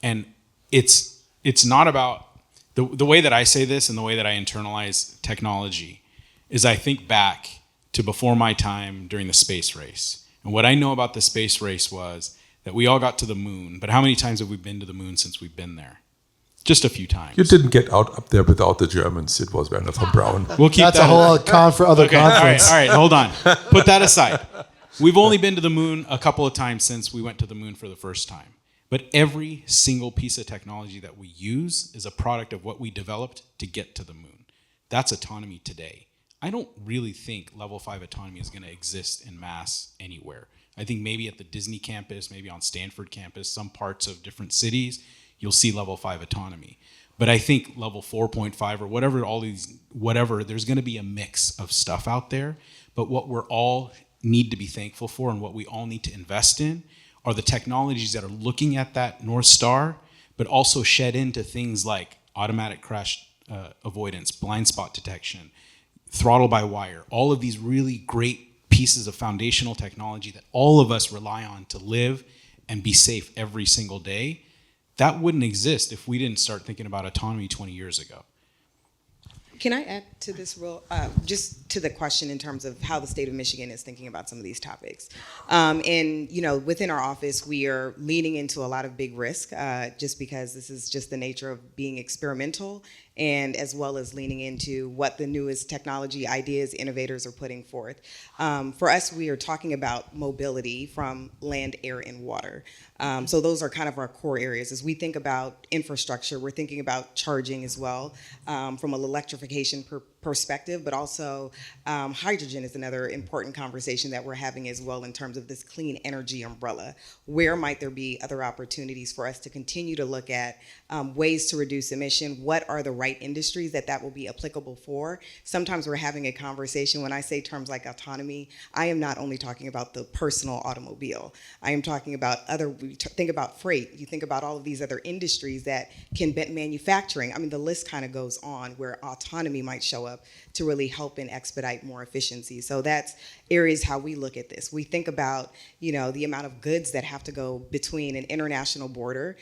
And it's not about, the way that I say this and the way that I internalize technology is I think back to before my time during the space race. And what I know about the space race was that we all got to the moon, but how many times have we been to the moon since we've been there? Just a few times. You didn't get up there without the Germans. It was Werner von Braun. We'll keep That's that a whole other conference. All right, hold on. Put that aside. We've only been to the moon a couple of times since we went to the moon for the first time. But every single piece of technology that we use is a product of what we developed to get to the moon. That's autonomy today. I don't really think level 5 autonomy is going to exist in mass anywhere. I think maybe at the Disney campus, maybe on Stanford campus, some parts of different cities, you'll see level 5 autonomy. But I think level 4.5 or whatever, there's going to be a mix of stuff out there. But what we're all need to be thankful for and what we all need to invest in are the technologies that are looking at that North Star, but also shed into things like automatic crash avoidance, blind spot detection, throttle by wire, all of these really great pieces of foundational technology that all of us rely on to live and be safe every single day. That wouldn't exist if we didn't start thinking about autonomy 20 years ago. Can I add to this just to the question in terms of how the state of Michigan is thinking about some of these topics? And within our office, we are leaning into a lot of big risk, just because this is just the nature of being experimental, and as well as leaning into what the newest technology ideas innovators are putting forth. For us, we are talking about mobility from land, air, and water. So those are kind of our core areas. As we think about infrastructure, we're thinking about charging as well, from an electrification perspective, but also hydrogen is another important conversation that we're having as well in terms of this clean energy umbrella. Where might there be other opportunities for us to continue to look at ways to reduce emission? What are the right industries that will be applicable for? Sometimes we're having a conversation, when I say terms like autonomy, I am not only talking about the personal automobile. I am talking about think about freight. You think about all of these other industries that can be manufacturing. I mean, the list kind of goes on where autonomy might show up to really help and expedite more efficiency. So that's areas how we look at this. We think about, the amount of goods that have to go between an international border,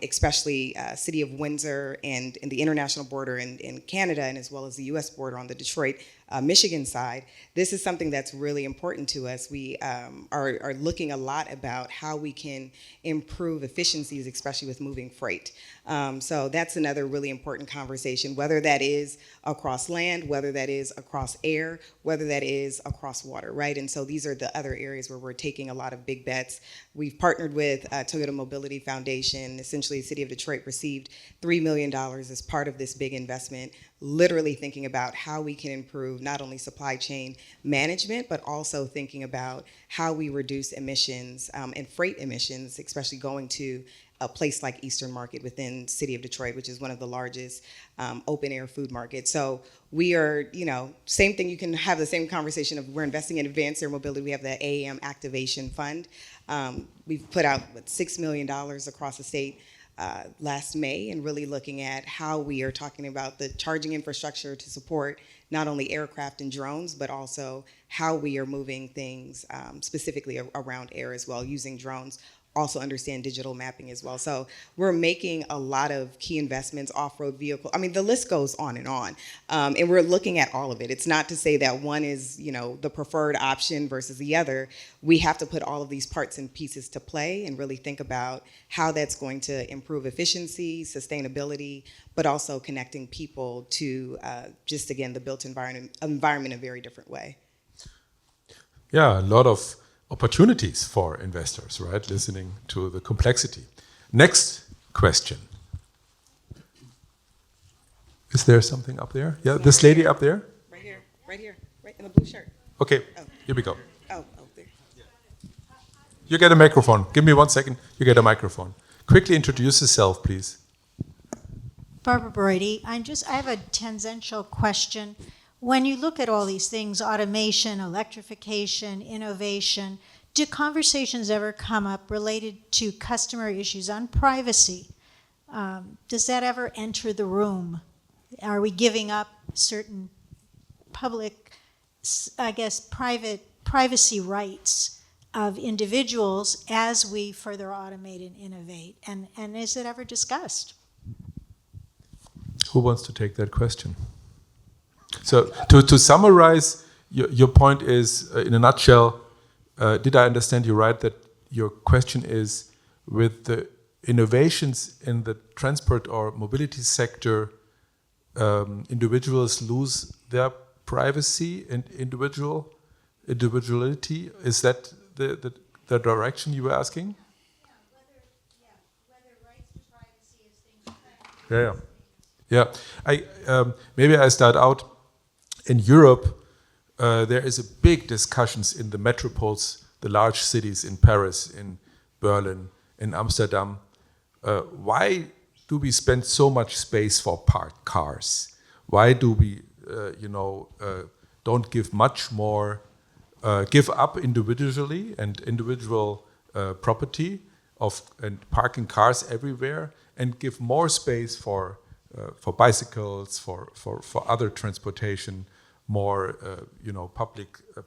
especially city of Windsor and the international border in Canada, and as well as the US border on the Detroit Michigan side, this is something that's really important to us. We are looking a lot about how we can improve efficiencies, especially with moving freight. So that's another really important conversation, whether that is across land, whether that is across air, whether that is across water, right? And so these are the other areas where we're taking a lot of big bets. We've partnered with Toyota Mobility Foundation. Essentially, the city of Detroit received $3 million as part of this big investment, literally thinking about how we can improve not only supply chain management, but also thinking about how we reduce emissions and freight emissions, especially going to a place like Eastern Market within city of Detroit, which is one of the largest open air food markets. So we are, same thing, you can have the same conversation of we're investing in advanced air mobility. We have the AAM Activation Fund. We've put out $6 million across the state last May, and really looking at how we are talking about the charging infrastructure to support not only aircraft and drones, but also how we are moving things specifically around air as well, using drones. Also understand digital mapping as well. So we're making a lot of key investments, off-road vehicle. I mean, the list goes on. And we're looking at all of it. It's not to say that one is, the preferred option versus the other. We have to put all of these parts and pieces to play and really think about how that's going to improve efficiency, sustainability, but also connecting people to just, again, the built environment in a very different way. Yeah, a lot of opportunities for investors, right? Listening to the complexity. Next question. Is there something up there? Yeah, this lady up there? Right here, right in the blue shirt. Okay, here we go. Oh, there. You get a microphone. Give me 1 second. You get a microphone. Quickly introduce yourself, please. Barbara Brady. I have a tangential question. When you look at all these things, automation, electrification, innovation, do conversations ever come up related to customer issues on privacy? Does that ever enter the room? Are we giving up certain public, private privacy rights of individuals as we further automate and innovate? And is it ever discussed? Who wants to take that question? So to summarize, your point is, in a nutshell, did I understand you right, that your question is, with the innovations in the transport or mobility sector, individuals lose their privacy and individuality? Is that the direction you were asking? Whether rights to privacy is things Yeah. Maybe I start out. In Europe, there is a big discussions in the metropoles, the large cities in Paris, in Berlin, in Amsterdam. Why do we spend so much space for parked cars? Why do we, don't give much more, give up individually and individual property and parking cars everywhere, and give more space for bicycles, for other transportation, more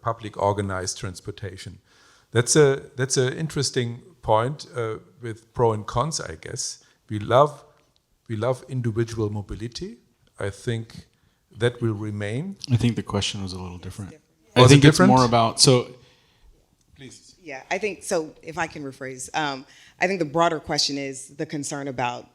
public organized transportation. That's a interesting point with pro and cons, I guess. We love individual mobility. I think that will remain. I think the question was a little different. Was I think it it's different? more about Please. Yeah, I think so. If I can rephrase, I think the broader question is the concern about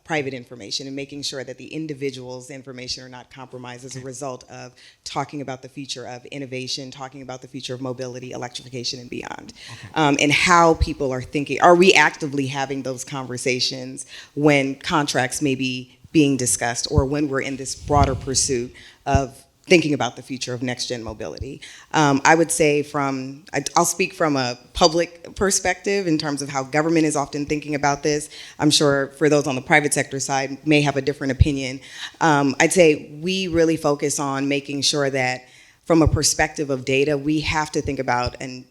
private information and making sure that the individual's information are not compromised as a result of talking about the future of innovation, talking about the future of mobility, electrification, and beyond. And how people are thinking. Are we actively having those conversations when contracts may be being discussed, or when we're in this broader pursuit of thinking about the future of next-gen mobility? I would say I'll speak from a public perspective in terms of how government is often thinking about this. I'm sure for those on the private sector side may have a different opinion. I'd say we really focus on making sure that from a perspective of data, we have to think about an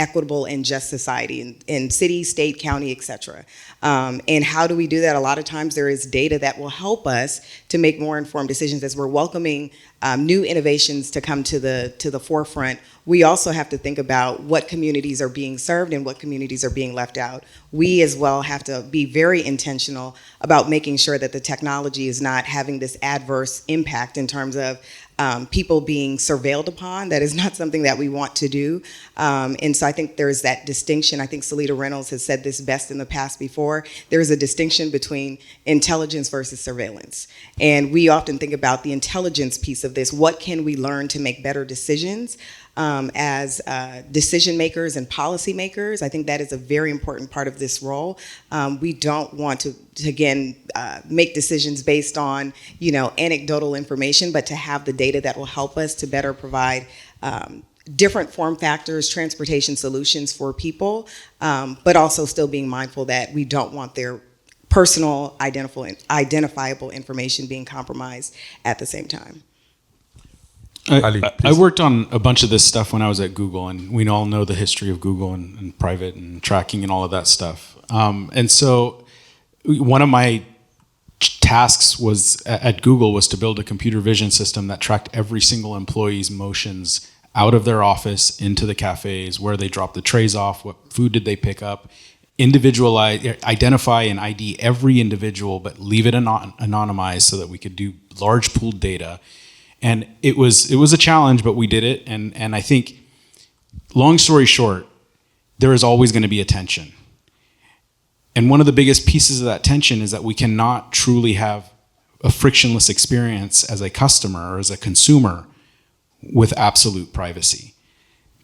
equitable and just society in city, state, county, et cetera. And how do we do that? A lot of times there is data that will help us to make more informed decisions as we're welcoming new innovations to come to the forefront. We also have to think about what communities are being served and what communities are being left out. We as well have to be very intentional about making sure that the technology is not having this adverse impact in terms of people being surveilled upon. That is not something that we want to do. And so I think there's that distinction. I think Salita Reynolds has said this best in the past before. There's a distinction between intelligence versus surveillance. And we often think about the intelligence piece of this. What can we learn to make better decisions? As decision makers and policy makers, I think that is a very important part of this role. We don't want to again, make decisions based on, anecdotal information, but to have the data that will help us to better provide different form factors, transportation solutions for people, but also still being mindful that we don't want their personal identifiable information being compromised at the same time. I worked on a bunch of this stuff when I was at Google, and we all know the history of Google and private and tracking and all of that stuff. And so one of my tasks was at Google was to build a computer vision system that tracked every single employee's motions out of their office into the cafes, where they dropped the trays off, what food did they pick up, individualize, identify and ID every individual, but leave it anonymized so that we could do large pooled data. And it was a challenge, but we did it. And I think, long story short, there is always going to be a tension. And one of the biggest pieces of that tension is that we cannot truly have a frictionless experience as a customer or as a consumer with absolute privacy.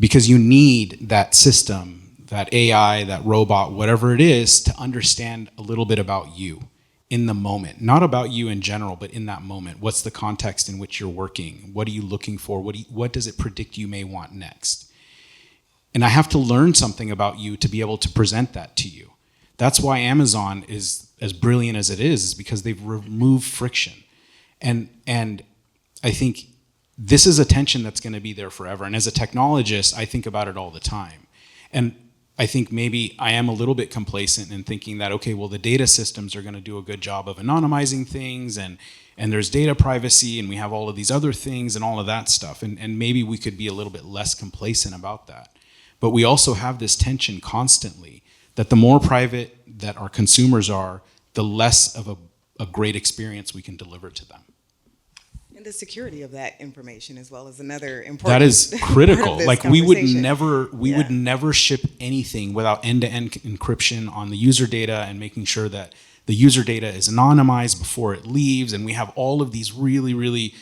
Because you need that system, that AI, that robot, whatever it is, to understand a little bit about you in the moment. Not about you in general, but in that moment. What's the context in which you're working? What are you looking for? What does it predict you may want next? And I have to learn something about you to be able to present that to you. That's why Amazon is as brilliant as it is because they've removed friction. And I think this is a tension that's going to be there forever. And as a technologist, I think about it all the time. And I think maybe I am a little bit complacent in thinking that, okay, well, the data systems are going to do a good job of anonymizing things, and there's data privacy, and we have all of these other things and all of that stuff. And maybe we could be a little bit less complacent about that. But we also have this tension constantly that the more private that our consumers are, the less of a great experience we can deliver to them. And the security of that information as well is another important. That is critical. Like we would would never ship anything without end-to-end encryption on the user data and making sure that the user data is anonymized before it leaves. And we have all of these really, really,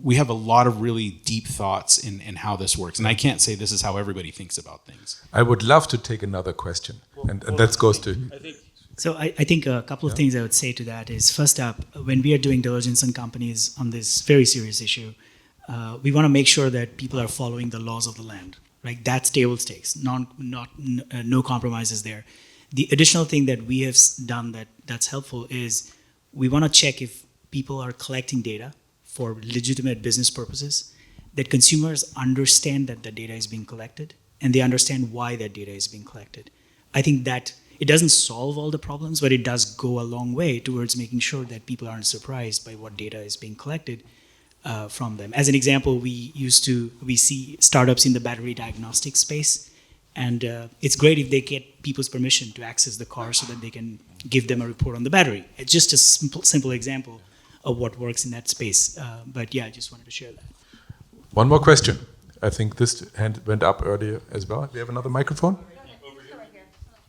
we have a lot of really deep thoughts in how this works. And I can't say this is how everybody thinks about things. I would love to take another question. And that goes to... So I think a couple of things I would say to that is, first up, when we are doing diligence on companies on this very serious issue, we want to make sure that people are following the laws of the land. Right? That's table stakes, no compromises there. The additional thing that we have done that's helpful is we want to check if people are collecting data for legitimate business purposes, that consumers understand that the data is being collected, and they understand why that data is being collected. I think that it doesn't solve all the problems, but it does go a long way towards making sure that people aren't surprised by what data is being collected from them. As an example, we see startups in the battery diagnostic space, and it's great if they get people's permission to access the car so that they can give them a report on the battery. It's just a simple example of what works in that space. But yeah, I just wanted to share that. One more question. I think this hand went up earlier as well. Do we have another microphone?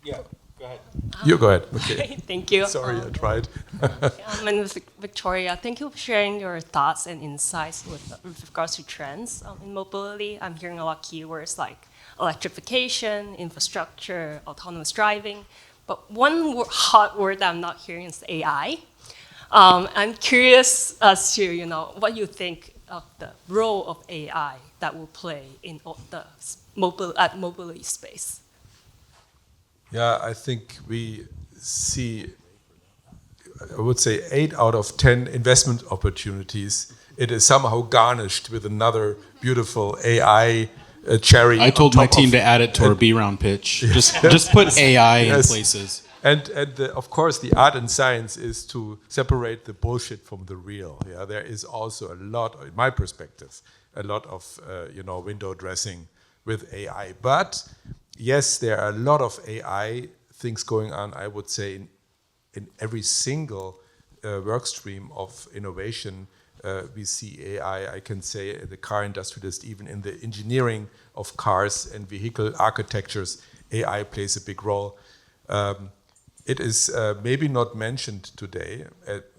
Yeah, go ahead. You go ahead. Okay. Thank you. Sorry, I tried. My name is Victoria. Thank you for sharing your thoughts and insights with regards to trends in mobility. I'm hearing a lot of keywords like electrification, infrastructure, autonomous driving. But one hot word that I'm not hearing is AI. I'm curious as to what you think of the role of AI that will play in the mobility space. Yeah, I think we see, I would say 8 out of 10 investment opportunities. It is somehow garnished with another beautiful AI cherry. I told my team to add it to our B-round pitch. Just put AI in places. And of course, the art and science is to separate the bullshit from the real. Yeah, there is also a lot, in my perspective, a lot of window dressing with AI. But yes, there are a lot of AI things going on. I would say in every single work stream of innovation we see AI. I can say the car industry, just even in the engineering of cars and vehicle architectures, AI plays a big role. It is maybe not mentioned today,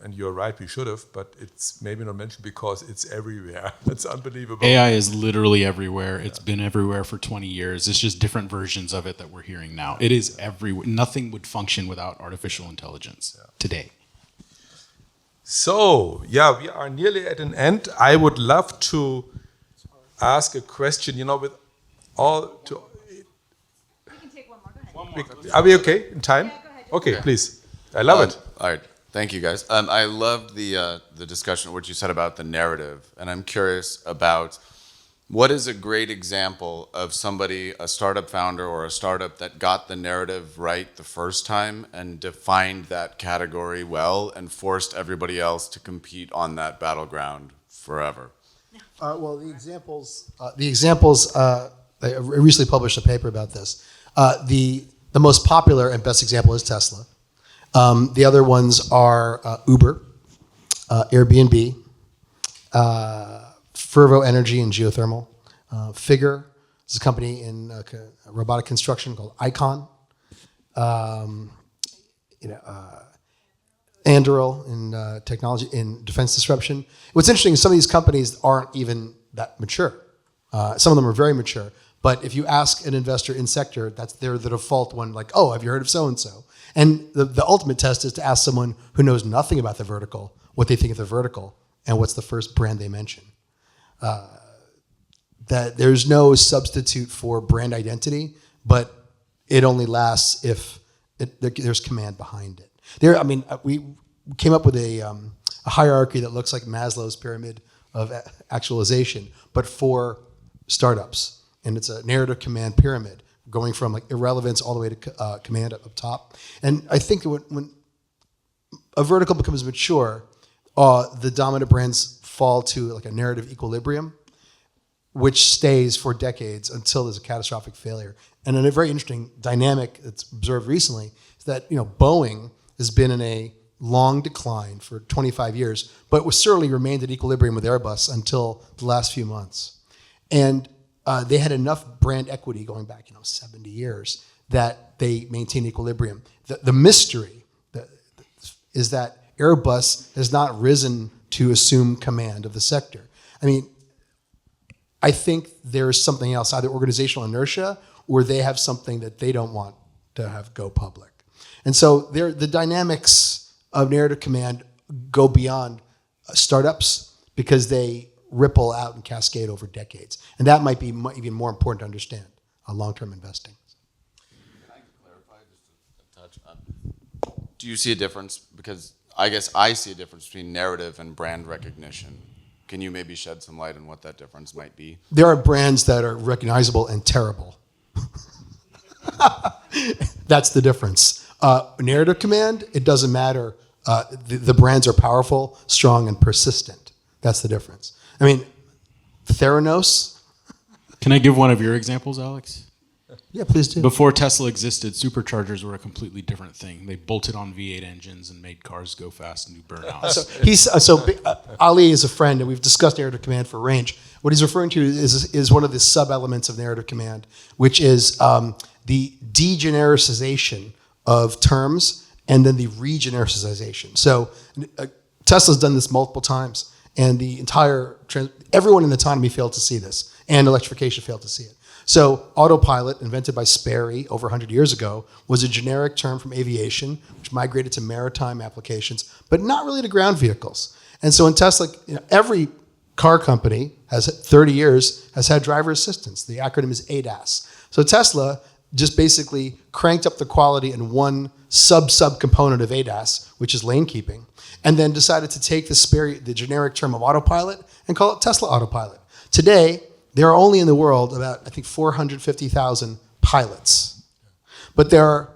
and you're right, we should have, but it's maybe not mentioned because it's everywhere. It's unbelievable. AI is literally everywhere. It's been everywhere for 20 years. It's just different versions of it that we're hearing now. It is everywhere. Nothing would function without artificial intelligence today. So, yeah, we are nearly at an end. I would love to ask a question, with all to... We can take one more. Go ahead. Are we okay in time? Yeah, go ahead. Okay, please. I love it. All right, thank you guys. I loved the discussion, what you said about the narrative, and I'm curious about what is a great example of somebody, a startup founder or a startup that got the narrative right the first time and defined that category well and forced everybody else to compete on that battleground forever? Well, the examples. I recently published a paper about this. The most popular and best example is Tesla. The other ones are Uber, Airbnb, Fervo Energy and Geothermal, Figure, this is a company in robotic construction called Icon, Anduril in technology, in defense disruption. What's interesting is some of these companies aren't even that mature. Some of them are very mature. But if you ask an investor in sector, they're the default one, like, oh, have you heard of so-and-so? And the ultimate test is to ask someone who knows nothing about the vertical what they think of the vertical and what's the first brand they mention. That there's no substitute for brand identity, but it only lasts if there's command behind it. We came up with a hierarchy that looks like Maslow's pyramid of actualization, but for startups. And it's a narrative command pyramid going from like irrelevance all the way to command up top. And I think when a vertical becomes mature, the dominant brands fall to like a narrative equilibrium, which stays for decades until there's a catastrophic failure. And a very interesting dynamic that's observed recently is that Boeing has been in a long decline for 25 years, but was certainly remained at equilibrium with Airbus until the last few months. And they had enough brand equity going back 70 years that they maintained equilibrium. The mystery is that Airbus has not risen to assume command of the sector. I think there's something else, either organizational inertia or they have something that they don't want to have go public. And so the dynamics of narrative command go beyond startups because they ripple out and cascade over decades. And that might be even more important to understand long-term investing. Can I clarify just a touch on, do you see a difference? Because I guess I see a difference between narrative and brand recognition. Can you maybe shed some light on what that difference might be? There are brands that are recognizable and terrible. That's the difference. Narrative command, it doesn't matter. The brands are powerful, strong, and persistent. That's the difference. Theranos. Can I give one of your examples, Alex? Yeah, please do. Before Tesla existed, superchargers were a completely different thing. They bolted on V8 engines and made cars go fast and do burnouts. Ali is a friend, and we've discussed narrative command for range. What he's referring to is one of the sub-elements of narrative command, which is the degenericization of terms and then the regenericization. So Tesla's done this multiple times. And the entire, everyone in autonomy failed to see this, and electrification failed to see it. So autopilot, invented by Sperry over 100 years ago, was a generic term from aviation, which migrated to maritime applications, but not really to ground vehicles. And so in Tesla, every car company has 30 years has had driver assistance. The acronym is ADAS. So Tesla just basically cranked up the quality in one sub-component of ADAS, which is lane keeping, and then decided to take the generic term of autopilot and call it Tesla Autopilot. Today, there are only in the world about, I think, 450,000 pilots. But there are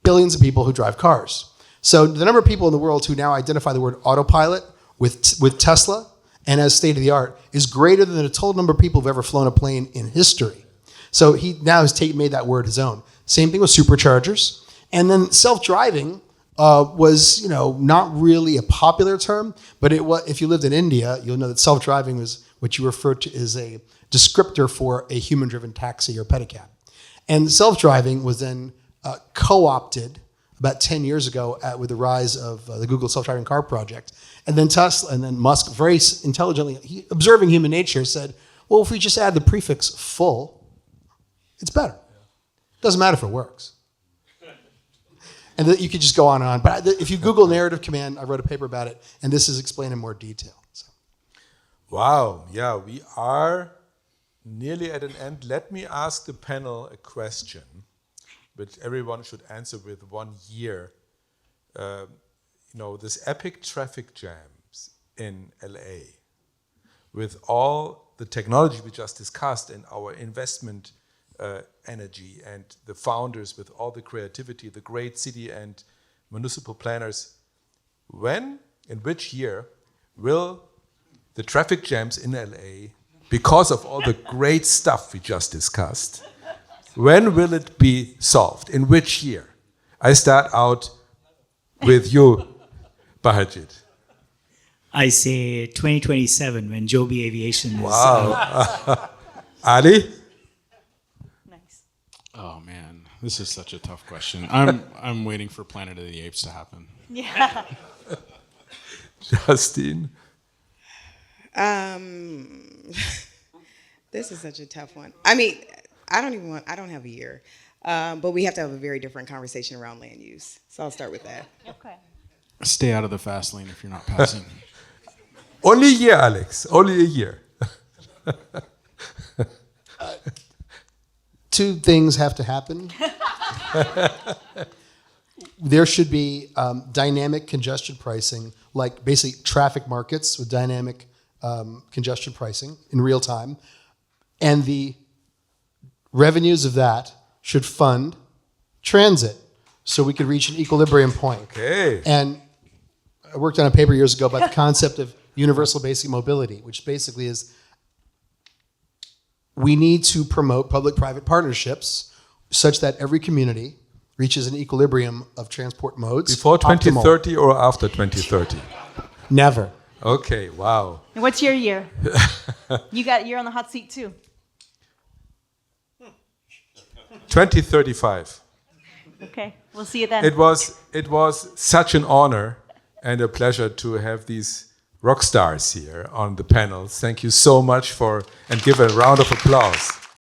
billions of people who drive cars. So the number of people in the world who now identify the word autopilot with Tesla and as state-of-the-art is greater than the total number of people who've ever flown a plane in history. So he now has made that word his own. Same thing with superchargers. And then self-driving was, not really a popular term, but it was. If you lived in India, you'll know that self-driving was what you refer to as a descriptor for a human-driven taxi or pedicab. And self-driving was then co-opted about 10 years ago with the rise of the Google self-driving car project. And then Tesla, and then Musk, very intelligently, observing human nature, said, well, if we just add the prefix full, it's better. Doesn't matter if it works. And you could just go on and on. But if you Google narrative command, I wrote a paper about it, and this is explained in more detail. So. Wow, yeah, we are nearly at an end. Let me ask the panel a question, which everyone should answer with 1 year. This epic traffic jams in LA, with all the technology we just discussed and our investment energy and the founders with all the creativity, the great city and municipal planners, in which year will the traffic jams in LA, because of all the great stuff we just discussed, when will it be solved? In which year? I start out with you, Abhijit. I say 2027 when Joby Aviation is. Wow. Ali? Oh man, this is such a tough question. I'm waiting for Planet of the Apes to happen. Yeah. Justine? This is such a tough one. I mean, I don't have a year, but we have to have a very different conversation around land use. So I'll start with that. Okay. Stay out of the fast lane if you're not passing. Only a year, Alex. Only a year. Two things have to happen. There should be dynamic congestion pricing, like basically traffic markets with dynamic congestion pricing in real time. And the revenues of that should fund transit so we could reach an equilibrium point. Okay. And I worked on a paper years ago about the concept of universal basic mobility, which basically is we need to promote public-private partnerships such that every community reaches an equilibrium of transport modes. Before optimal. 2030 or after 2030? Never. Okay, wow. And what's your year? You're on the hot seat too. 2035. Okay, we'll see you then. It was such an honor and a pleasure to have these rock stars here on the panel. Thank you so much and give a round of applause.